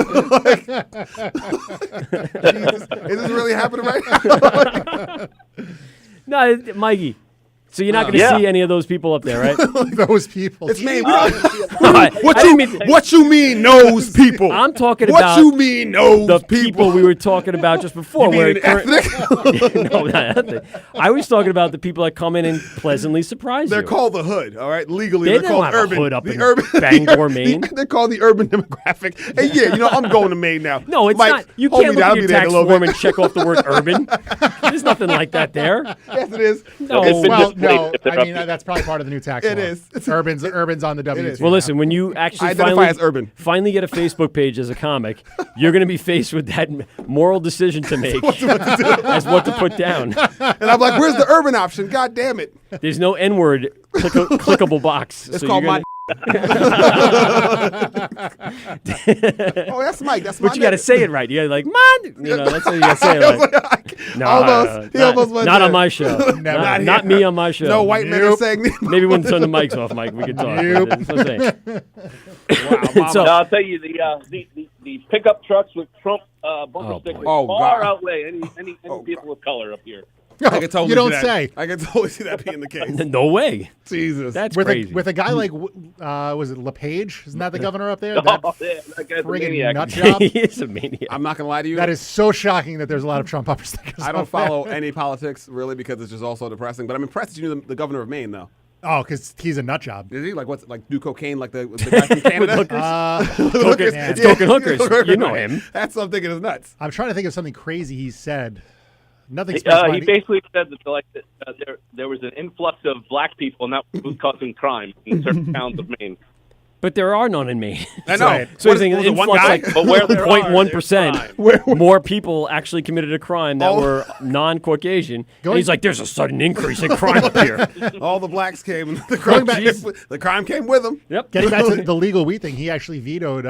Jesus. Is this really happening right now? No, Mikey. So you're not going to see any of those people up there, right? Those people. It's me. What you mean, those people? I'm talking What about you mean, those the people we were talking about just before. You mean an ethnic? No, not ethnic. I was talking about the people that come in and pleasantly surprise They're you. called the hood, all right? Legally, They they're don't called have a urban. hood up the in urban, Bangor, Maine. They're called the urban demographic. And yeah, you know, I'm going to Maine now. No, it's Mike, not. You hold can't me look down. at I'll your be there in tax a little form bit. and check off the word urban. There's nothing like that there. Yes, it is. No. Well, no. I mean, that's probably part of the new tax law. It is. Urban's on the W2. Well, listen, when you actually identify as urban. finally get a Facebook page as a comic, you're going to be faced with that moral decision to make as what to put down. And I'm like, where's the urban option? God damn it. There's no N-word clickable box. It's so called you're my. gonna- Oh, that's Mike. That's But you got to say it right. You got to like, man. You know, that's how you got to say it right. No, almost. He almost went not there. on my show. Not not me on my show. No white men are saying. Maybe when turn the mics off, Mike, we can talk. Nope. That's what I'm saying. Wow, mama. So- No, I'll tell you, the pickup trucks with Trump bumper Oh, stickers boy. Oh, far God. outweigh any people of color up here. I can totally You don't see that. say. I can totally see that being the case. No way. Jesus. That's with crazy. with a guy like was it LePage? Isn't that the governor up there? That Oh, yeah, that guy's a friggin' maniac. nut job. he is a maniac. I'm not going to lie to you. That is so shocking that there's a lot of Trump bumper stickers. I don't up there. follow any politics, really, because it's just all so depressing. But I'm impressed that you knew the governor of Maine, though. Oh, because he's a nut job. Is he? Like, what's like do cocaine like the guy from Canada? Hookers. man. It's Coke and Hookers. You know him. That's what I'm thinking is nuts. I'm trying to think of something crazy he said. Nothing He special. basically said that there was an influx of black people, and that was causing crime in certain towns of Maine. But there are none in Maine. I know. right. So What he's saying was it, one influx guy? like But where there are, 0.1%. More people actually committed a crime that Oh. were non-Caucasian. And Going- he's like, there's a sudden increase in crime up here. All the blacks came, and the Going crime, back- the crime came with them. Yep. Getting back to the legal weed thing, he actually vetoed.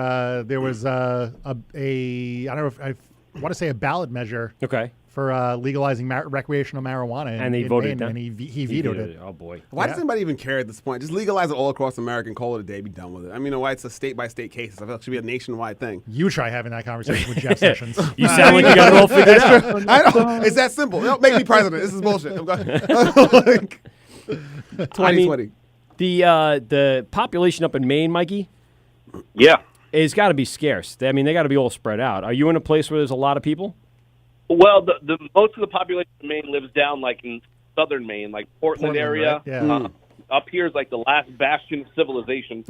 There was a I don't know if I want to say a ballot measure Okay. for legalizing recreational marijuana, And they in voted Maine, down. and he vetoed it. Oh, boy. Why does Yeah. anybody even care at this point? Just legalize it all across America and call it a day. Be done with it. I mean, you know why it's a state-by-state case. I feel like it should be a nationwide thing. You try having that conversation with Jeff Sessions. You sound like you got it all figured out. I know. It's that simple. Don't make me president. This is bullshit. I'm going. 2020. The population up in Maine, Mikey, Yeah. It's got to be scarce. I mean, they got to be all spread out. Are you in a place where there's a lot of people? Well, the most of the population of Maine lives down like in southern Maine, like Portland area. Right? Yeah. Up here is like the last bastion of civilization.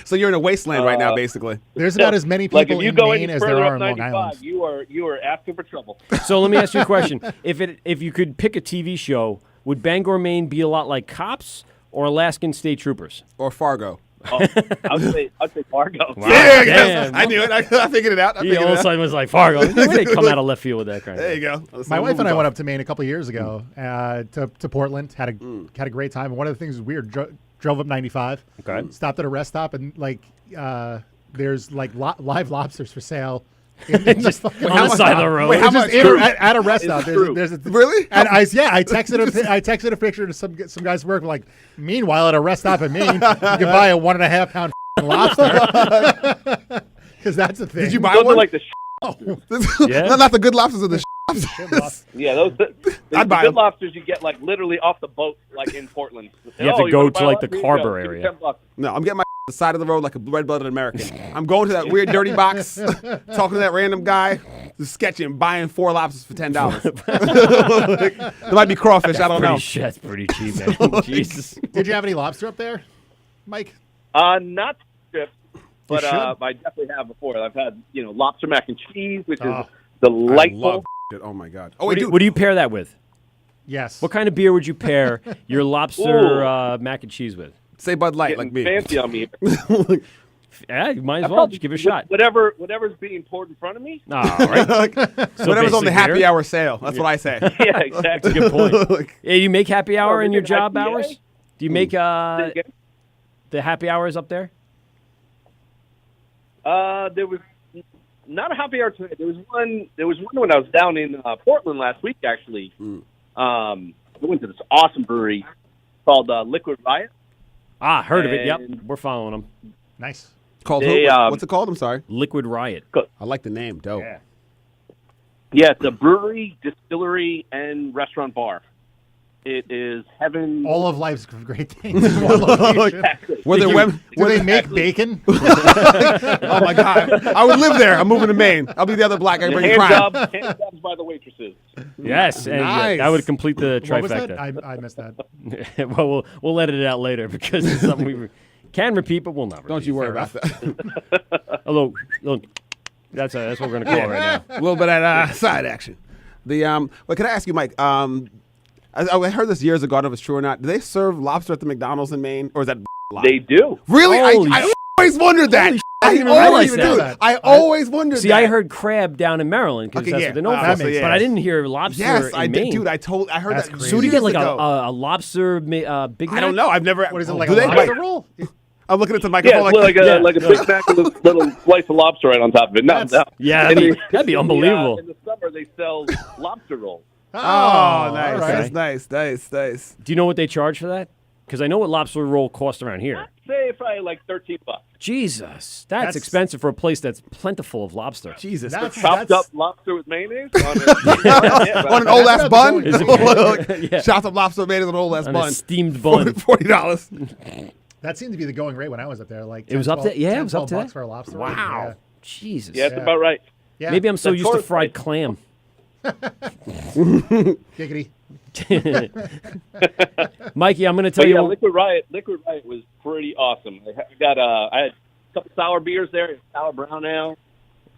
So you're in a wasteland right now, basically. There's about as many people like if you in go Maine any as there further are up in Long 95, Island. you are asking for trouble. So let me ask you a question. If you could pick a TV show, would Bangor, Maine be a lot like Cops or Alaskan State Troopers? Or Fargo. I'd say Fargo. Wow. Yeah, Damn. I knew it. I figured it out. He all of a sudden was like, Fargo. They come out of left field with that kind of There you go. My wife and I went up to Maine a couple of years ago to Portland. Had a great time. And one of the things was weird. Drove up 95. Okay. Stopped at a rest stop and there's like live lobsters for sale. In Just on the side of the road. Wait, how much? At a rest stop. There's Really? And I texted a picture to some guys work like. Meanwhile, at a rest stop in Maine, you can buy a 1.5 pound lobster. Because that's the thing. Did you buy Those one? are like the Yeah. Not the good lobsters of the yeah, those the I'd buy good 'em. lobsters you get like literally off the boat, like in Portland. You have to you go wanna to, buy like, the lobster? Carver Here you area. go, give me $10. No, I'm getting my the side of the road like a red-blooded American. I'm going to that weird dirty box, talking to that random guy, just sketching, buying 4 lobsters for $10. There might be crawfish. I don't know. That's pretty cheap, man. Jesus. Did you have any lobster up there, Mike? Not strips, but should. I definitely have before. I've had lobster mac and cheese, which is I delightful. love it. Oh my god. Oh What wait, do, dude. what do you pair that with? Yes. What kind of beer would you pair your lobster mac and cheese with? Say Bud Light, Getting like me. fancy on me. Yeah, you might as well. Just give it a shot. Whatever's being poured in front of me. All right. So Whatever's on the basic happy beer? hour sale. That's what I say. Yeah, exactly. Good point. Hey, do you make happy hour Oh, in your is it job IPA? hours? Do you make Say it the happy hours up there? again. There was not a happy hour today. There was one when I was down in Portland last week. Actually, I went to this awesome brewery called Liquid Riot. Ah, heard of it. Yep, And- we're following them. Nice. Called They, who? What's it called? I'm sorry. Liquid Riot. I like the name. Dope. Yeah, it's a brewery, distillery, and restaurant bar. It is heaven. All of life's great things in one location. Exactly. Were there women? Do they make bacon? Oh my god! I would live there. I'm moving to Maine. I'll be the other black guy bringing crime. Hand jobs by the waitresses. Yes, and Nice. that would complete the What was that? trifecta. I missed that. Well, we'll edit it out later because it's something we can repeat, but we'll not. Don't you worry about that. Although, look, that's what we're gonna call it right now. A little bit of side action. But can I ask you, Mike? I heard this years ago. I don't know if it's true or not. Do they serve lobster at the McDonald's in Maine, or is that lie? They do. Really? Holy I always wondered that. I didn't even always realize do. that. I always wondered See, that. I heard crab down in Maryland because Okay, that's yeah. what they know That for. makes But I didn't hear lobster Yes, in I Maine. did, dude. I heard That's that. crazy. So what do you get, like years ago. a lobster Big Mac? I don't know. I've never. What is it, like do a they- lobster roll? I'm looking at the Yeah, microphone. it's like a Big Mac with a little slice of lobster right on top of it. No, no. Yeah, In that'd be unbelievable. In the summer, they sell lobster rolls. Oh, nice. all right. That's nice. Do you know what they charge for that? Because I know what lobster roll costs around here. Say probably like $13. Jesus, that's expensive for a place that's plentiful of lobster. Jesus. Chopped up lobster with mayonnaise on On an old ass bun? Is it- Yeah. Chopped up lobster made on an old ass On a bun. steamed bun. $40. That seemed to be the going rate when I was up there. Like It was 10, up there? Yeah, it was up 12 there? bucks for a lobster roll. Wow. Jesus. Yeah, that's about right. Yeah. Maybe I'm so That's used to horse fried place. clam. Giggity. Mikey, I'm going to tell But you. yeah, Liquid Riot was pretty awesome. I had a couple sour beers there, sour brown ale.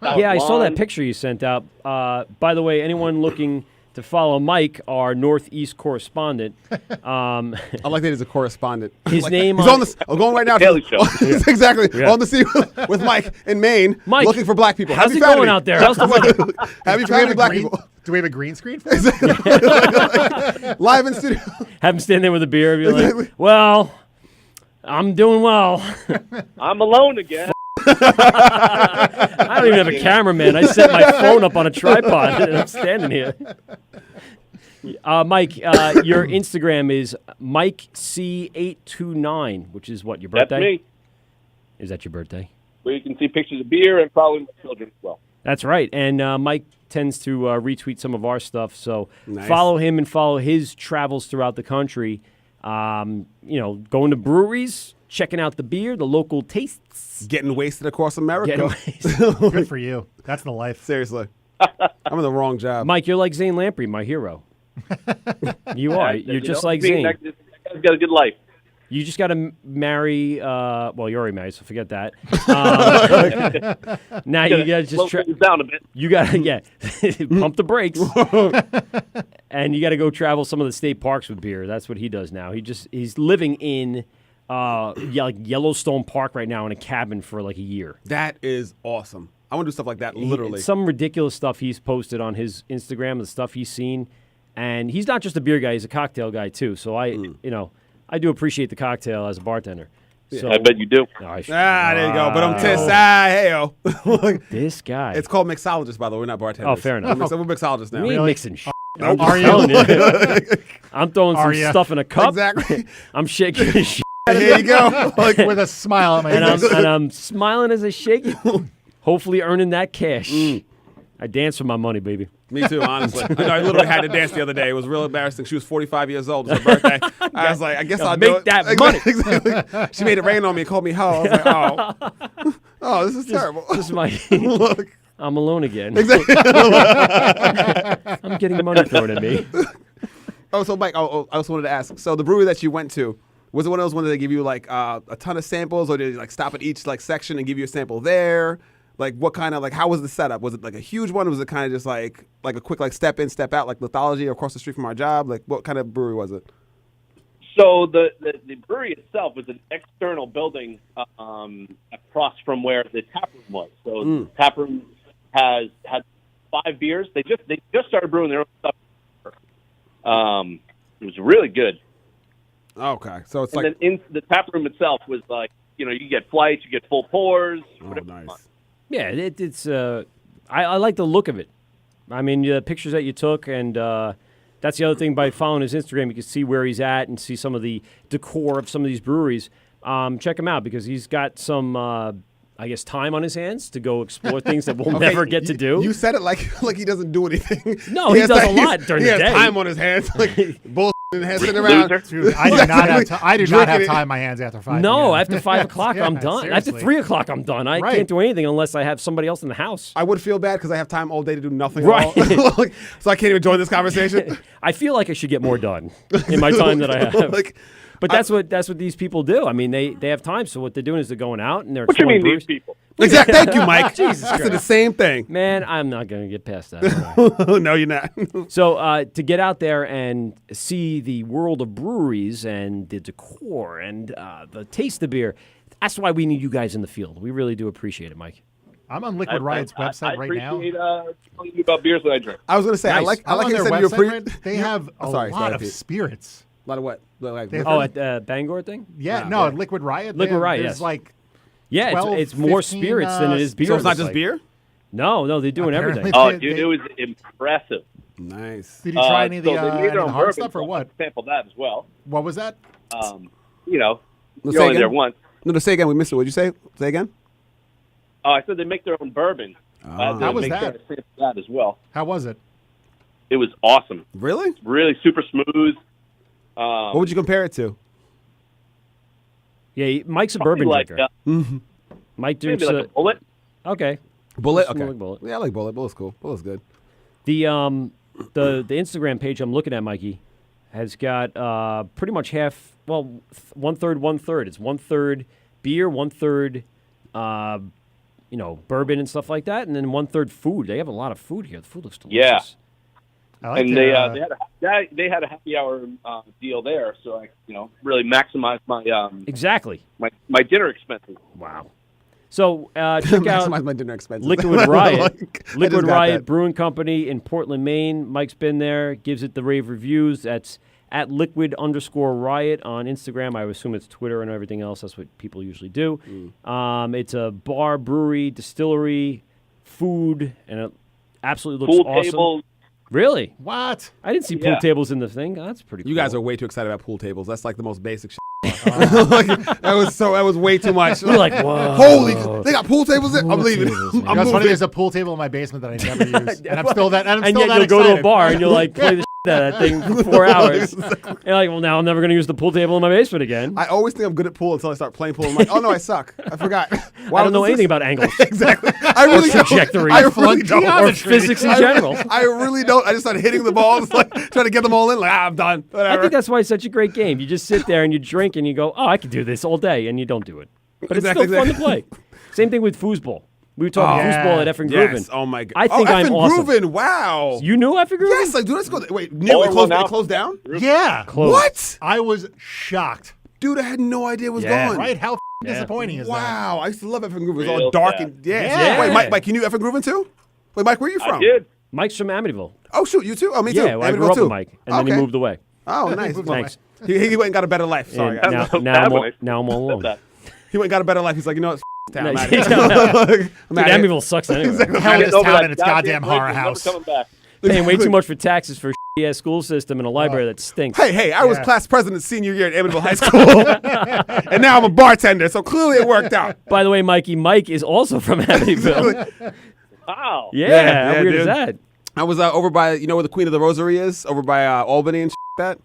sour Yeah, I saw that blonde. picture you sent out. By the way, anyone looking to follow Mike, our Northeast correspondent, I like that he's a correspondent. his name He's on the. I'm going right now. Daily Show. Exactly. Yeah. On the scene with Mike in Maine, Mike, looking for black people. how's Have it you found going any? out there? How's the weather? Have you Do we have found any a black green? people? Do we have a green screen for this? Live in studio. Have him stand there with a beer and be Exactly. like, well, I'm doing well. I'm alone again. I don't even have a cameraman. I set my phone up on a tripod and I'm standing here. Mike, your Instagram is MikeC829, which is what, your birthday? That's me. Is that your birthday? Where you can see pictures of beer and probably my children as well. That's right. And Mike tends to retweet some of our stuff. So Nice. follow him and follow his travels throughout the country. Going to breweries, checking out the beer, the local tastes. Getting wasted across America. Getting wasted. Good for you. That's the life. Seriously. I'm in the wrong job. Mike, you're like Zane Lamprey, my hero. You are. You're just like Zane. That guy's got a good life. You just got to marry. Well, you're already married, so forget that. Now you got to just slow things down a bit. You got to pump the brakes, and you got to go travel some of the state parks with beer. That's what he does now. He's living in like Yellowstone Park right now in a cabin for like a year. That is awesome. I want to do stuff like that. Literally, some ridiculous stuff he's posted on his Instagram, the stuff he's seen, and he's not just a beer guy; he's a cocktail guy too. So I do appreciate the cocktail as a bartender. So, I bet you do. There you go. But I'm hey-o. This guy. It's called mixologist, by the way. We're not bartenders. Oh, fair enough. We're mixologists now. We ain't mixing shit. Nope. Are you? I'm throwing some stuff in a cup. Exactly. I'm shaking his shit. Here you go. Like with a smile on my face. And I'm smiling as I shake it. Hopefully earning that cash. I dance for my money, baby. Me too, honestly. I literally had to dance the other day. It was real embarrassing. She was 45 years old. It was her birthday. I was like, I guess I'll make that money. Exactly. She made it rain on me and called me hoe. I was like, oh, this is terrible. This is my look. I'm alone again. Exactly. I'm getting money thrown at me. Oh, so Mike, I also wanted to ask. So the brewery that you went to, was it one of those ones that they give you like a ton of samples, or did they like stop at each like section and give you a sample there? Like what kind of how was the setup? Was it like a huge one? Or was it kind of just like a quick like step in, step out, like Lithology across the street from our job? Like what kind of brewery was it? So the brewery itself was an external building across from where the tap room was. So the tap room had 5 beers. They just started brewing their own stuff. It was really good. Okay, so it's and then in the tap room itself was like you get flights, you get full pours. Nice. Yeah, it's. I like the look of it. I mean, the pictures that you took, and that's the other thing. By following his Instagram, you can see where he's at and see some of the decor of some of these breweries. Check him out because he's got some, I guess, time on his hands to go explore things that we'll never get to do. You said it like he doesn't do anything. No, he does a lot during the day. He has time on his hands, like bull. Sitting around. Dude, I do not have time on my hands after 5. No, after 5 o'clock, I'm done. Seriously. After 3 o'clock, I'm done. I can't do anything unless I have somebody else in the house. I would feel bad because I have time all day to do nothing right. at all. So I can't even join this conversation. I feel like I should get more done in my time that I have. But that's what these people do. I mean, they have time. So what they're doing is they're going out and they're. What do you mean these people? Exactly. Thank you, Mike. Jesus I said the same thing. Man, I'm not going to get past that. No, you're not. So to get out there and see the world of breweries and the decor and the taste of beer, that's why we need you guys in the field. We really do appreciate it, Mike. I'm on Liquid Riot's website right now. I appreciate telling you about beers that I drink. I was going to say, nice. I like their how you said website, they have a lot of spirits. A lot of what? At Bangor thing? Yeah, no, at Liquid Riot. Liquid Riot, there's yes. like 12, it's more 15, spirits than it is beer. So it's not just beer? No, they're doing everything. Oh, dude, it was impressive. Nice. Did you try any of the hard stuff or so what? Sample that as well. What was that? You're only there once. No, say again. We missed it. What'd you say? Say again? Oh, I said they make their own bourbon. How was that? Sample that as well. How was it? It was awesome. Really? Really super smooth. What would you compare it to? Yeah, Mike's a bourbon drinker. Mike drinks maybe like a Bullet. Okay. Bullet? Okay. Like Bullet. Yeah, I like Bullet. Bullet's cool. Bullet's good. The Instagram page I'm looking at, Mikey, has got pretty much half, well, 1/3, 1/3. It's 1/3 beer, 1/3, bourbon and stuff like that, and then 1/3 food. They have a lot of food here. The food looks delicious. Yeah. And they had a happy hour deal there, so I really maximized my exactly my dinner expenses. Wow. So check out maximize my dinner expenses. Liquid Riot, Liquid Riot Brewing Company in Portland, Maine. Mike's been there, gives it the rave reviews. That's at liquid_riot on Instagram. I assume it's Twitter and everything else. That's what people usually do. It's a bar, brewery, distillery, food, and it absolutely looks awesome. Tables. Really? What? I didn't see pool tables in the thing. Oh, that's pretty cool. You guys are way too excited about pool tables. That's like the most basic shit. That was way too much. You're like, whoa. Holy, they got pool tables there? I'm leaving. That's funny. There's a pool table in my basement that I never use. And I'm still that you'll go to a bar and you'll like play the out of that thing for 4 hours. And like, well, now I'm never going to use the pool table in my basement again. I always think I'm good at pool until I start playing pool. I'm like, oh no, I suck. I forgot. Why I don't know anything about angles. Exactly. I really or trajectory. I really don't. Or physics in general. I really don't. I just started hitting the balls, like trying to get them all in. Like, I'm done. Whatever. I think that's why it's such a great game. You just sit there and you drink and you go, oh, I could do this all day, and you don't do it. But it's still fun to play. Same thing with foosball. We were talking foosball at Effing Grooven. Yes. Oh my god. I think I'm awesome. Grooven. Wow. You knew Effing Grooven? Yes, like, dude, let's go. Wait, Neil, it closed down? Yeah. Close. What? I was shocked. Dude, I had no idea it was Yeah. gone. Right? How disappointing is that? Wow. I used to love Effing Grooven. It was all Real dark sad. and yeah. Wait, Mike, can you Effing Grooven too? Wait, Mike, where are you from? I did. Mike's from Amityville. Oh shoot, you too? Oh, me too. Yeah, well, I grew Amityville up too. with Mike, and then he moved away. Oh, nice. Thanks. He went and got a better life. Sorry. And guys. now I'm all alone. He went and got a better life. He's like, you know what? Town. I'm Nice. outta here. Dude, I'm outta here. Amityville sucks anyway. Hell this Over town that and its goddamn horror bridge, house. never coming back. Paying way too much for taxes for a shitty-ass school system and a library that stinks. Hey, I was class president senior year at Amityville High School. And now I'm a bartender, so clearly it worked out. By the way, Mikey, Mike is also from Amityville. Wow. Yeah, how weird is dude. that? I was over by, you know where the Queen of the Rosary is? Over by Albany and that?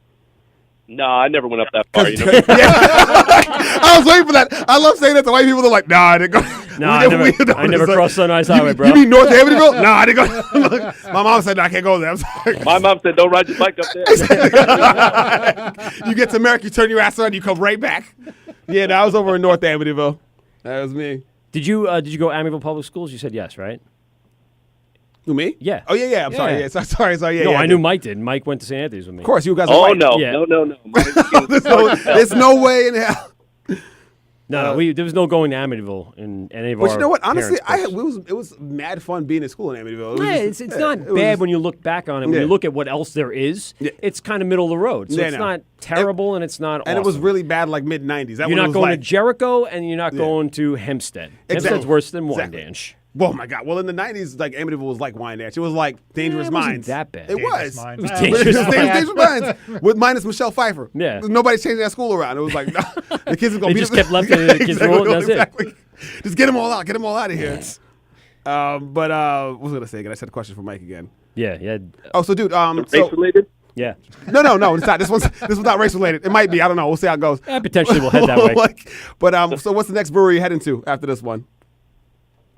No, I never went up that far. You know? I was waiting for that. I love saying that to white people. They're like, nah, I didn't go. No, I never crossed Sunrise Highway, bro. You mean North Amityville? No, I didn't go. My mom said, no, I can't go there. I'm sorry. My mom said, don't ride your bike up there. You get to America, you turn your ass around, you come right back. Yeah, no, I was over in North Amityville. That was me. Did you go Amityville Public Schools? You said yes, right? Who, me? Yeah. Oh, yeah. I'm sorry. Yeah, sorry. Yeah, no, yeah, I knew Mike did. Mike went to St. Anthony's with me. Of course, you guys are Oh, white. no. Yeah. No. There's no way in hell. No, there was no going to Amityville in any of But our you know what? Honestly, parents' it was mad fun being in school in Amityville. It was Yeah, just- it's not it was bad just- when you look back on it. When Yeah. you look at what else there is, Yeah. it's kind of middle of the road. So Yeah, it's no. not terrible and it's not And awesome. it was really bad, like mid-90s. You're not going to Jericho and you're not going to Hempstead. Exactly. Hempstead's worse than Exactly. Wyandanch. Oh my God! Well, in the '90s, like Amityville was like Wyandanch. It was like Dangerous it wasn't Minds. that bad. It Dangerous was. Minds. It was Ah, Dangerous but- Dangerous Minds with minus Michelle Pfeiffer. Yeah. Nobody's changing that school around. It was like the kids are going. They just kept left in the kids' rule, and that's it. Exactly. Just get them all out. Get them all out of here. But what was I gonna say again? I said a question for Mike again. Yeah. Oh, so dude, Race related? Yeah. No, it's not. This one's not race related. It might be. I don't know. We'll see how it goes. Potentially we'll head that way. But so what's the next brewery you're heading to after this one?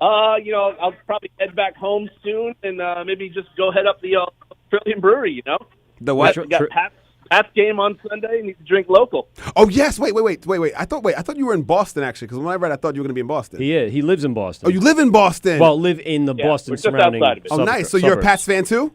I'll probably head back home soon and maybe just go head up the Australian brewery, you know? The what? We got Pat's game on Sunday. Need to drink local. Oh yes. Wait. I thought you were in Boston actually, because when I read, I thought you were going to be in Boston. He lives in Boston. Oh, you live in Boston? Well, live in the Boston we're just surrounding. outside of it. Oh, nice. So you're a Pats fan too?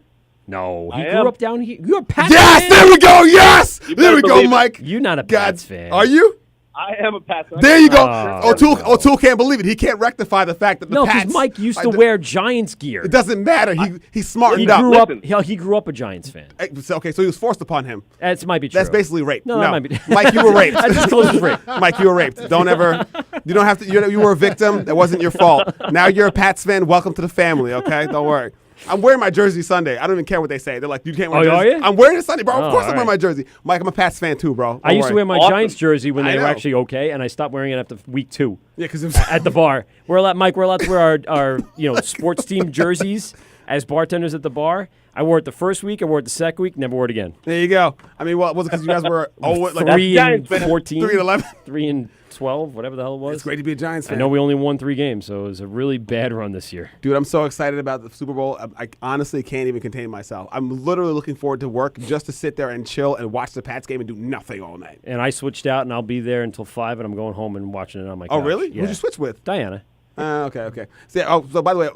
No, he I grew am. up down here. You're a Pats Yes, fan? there we go. Yes, there better we go, believe it. Mike. You're not a Pats fan. Are you? I am a Pats fan. There you go. Oh, O'Toole can't believe it. He can't rectify the fact that the No, Pats. because Mike used to wear Giants gear. It doesn't matter. He smartened He up. grew up. Listen. He grew up a Giants fan. Okay, so he was forced upon him. That might be true. That's basically rape. No, that might be. Mike, you were raped. I just closed rape. Mike, you were raped. Don't ever. You don't have to. You were a victim. That wasn't your fault. Now you're a Pats fan. Welcome to the family. Okay, don't worry. I'm wearing my jersey Sunday. I don't even care what they say. They're like, you can't wear. Oh, jersey. are you? I'm wearing it Sunday, bro. Oh, Of course, I'm all wearing right. my jersey. Mike, I'm a Pats fan too, bro. I used to wear my Awesome. Giants jersey when I they were know. actually okay, and I stopped wearing it after week 2 Yeah, because at the bar. We're allowed to wear our sports team jerseys as bartenders at the bar. I wore it the first week. I wore it the second week. Never wore it again. there you go. I mean, what was it? Because you guys were 3 and Giants fan. 14, 3 and 11. 3 and 12, whatever the hell it was. It's great to be a Giants I fan. know we only won 3 games, so it was a really bad run this year. Dude, I'm so excited about the Super Bowl. I honestly can't even contain myself. I'm literally looking forward to work just to sit there and chill and watch the Pats game and do nothing all night. And I switched out, and I'll be there until 5, and I'm going home and watching it on my couch. Oh, really? Yeah. Who'd you switch with? Diana. Okay. So by the way,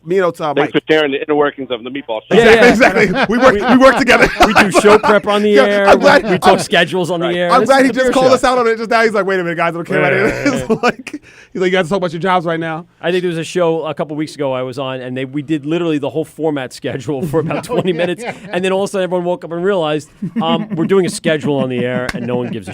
me and Thanks Mike. for sharing the inner workings of the meatball shop. Yeah. Exactly. We work together. We do show prep on the Yeah, air. I'm glad- we talk schedules on the air. I'm This glad is he the just beer called show. us out on it just now. He's like, wait a minute, guys, I don't care about it. It's like, he's like, you guys talk about your jobs right now. I think there was a show a couple weeks ago I was on, and we did literally the whole format schedule for about 20 minutes, and then all of a sudden everyone woke up and realized we're doing a schedule on the air, and no one gives a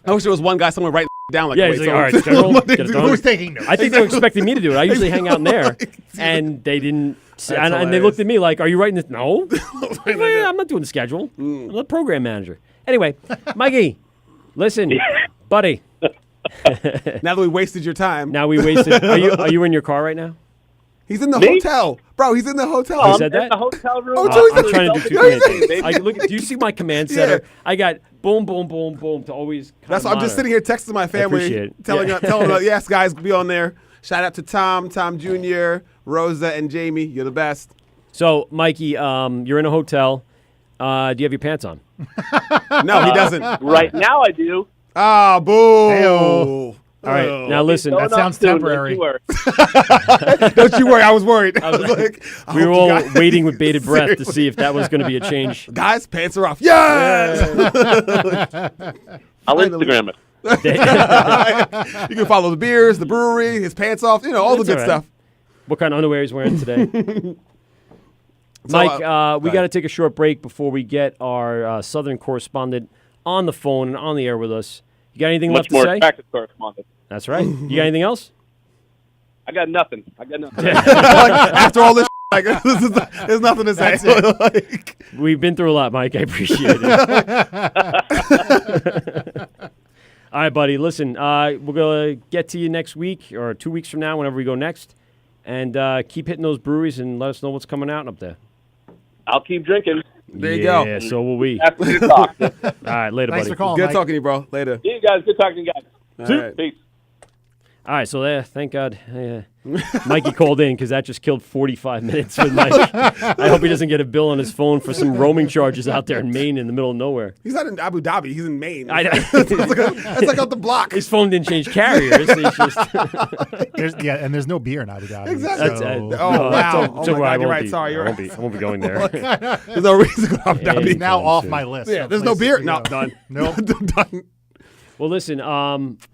I wish there was one guy somewhere writing down like, Yeah, wait, he's like, all right, schedule, get it done. Who's taking notes? I think they were expecting me to do it. I usually hang out in there, and they didn't. And they looked at me like, "Are you writing this?" No, I'm not doing the schedule. I'm the program manager. Anyway, Mikey, listen, buddy. now that we wasted your time. Now we wasted. Are you in your car right now? He's in the Me? hotel. Bro, he's in the hotel. You I'm said in that? the hotel room. Oh, I'm trying to do two No, he's command in- things. Do you see my command center? I got boom, boom, boom, boom to always. That's why I'm just sitting here texting my family, appreciate it. telling Yeah. them, yes, guys, be on there. Shout out to Tom Jr., Rosa, and Jamie. You're the best. So, Mikey, you're in a hotel. Do you have your pants on? No, he doesn't. Right now I do. Ah, boo. Hey-o. All right, now listen. That sounds temporary. Don't you worry. I was worried. I was like, I We hope were you all guys- waiting with bated breath to Seriously. see if that was going to be a change. Guys, pants are off. Yes! I'll Instagram it. You can follow the beers, the brewery, his pants off, all the That's good all right. stuff. What kind of underwear he's wearing today? So, Mike, we go got to ahead. take a short break before we get our Southern correspondent on the phone and on the air with us. You got anything Much left to more say? attractive correspondent. That's right. You got anything else? I got nothing. After all this, like, there's nothing to say. Like, We've been through a lot, Mike. I appreciate it. All right, buddy. Listen, we're going to get to you next week or 2 weeks from now, whenever we go next. And keep hitting those breweries and let us know what's coming out up there. I'll keep drinking. there you go. Yeah, so will we. After you talk. All right, later, Thanks buddy. for calling, Good Mike. talking to you, bro. Later. See you guys. Good talking to you guys. All right. Peace. All right, so there, thank God. Mikey called in because that just killed 45 minutes with Mike. I hope he doesn't get a bill on his phone for some roaming charges out there in Maine in the middle of nowhere. He's not in Abu Dhabi. He's in Maine. I know. That's like out the block. His phone didn't change carriers. He's just And there's no beer in Abu Dhabi. Exactly. That's so- Oh, no, wow. don't Oh, my worry, I God, you're won't right. be- Sorry, you're I won't right. I won't be going there. There's no reason to go to Abu Yeah, Dhabi. He's now off soon. my list. Yeah, of there's no places beer. to No, go. done. Nope. Done. Well, listen.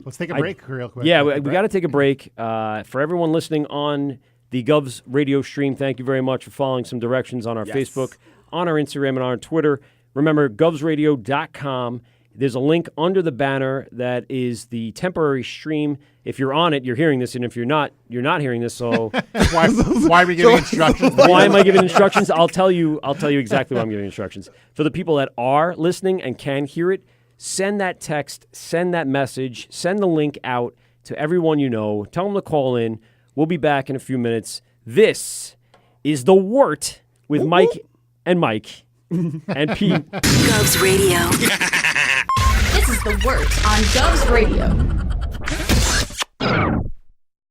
Let's take a break real quick. Yeah, we got to take a break. For everyone listening on the Govs radio stream, thank you very much for following some directions on our Yes. Facebook, on our Instagram, and on our Twitter. Remember, govsradio.com. There's a link under the banner that is the temporary stream. If you're on it, you're hearing this, and if you're not hearing this. So Why are we giving instructions? why am I giving instructions? I'll tell you exactly why I'm giving instructions. For the people that are listening and can hear it, send that text, send that message, send the link out to everyone you know. Tell them to call in. We'll be back in a few minutes. This is the Wørt with Mike and Mike and Pete. Govs Radio. This is the Wørt on Govs Radio.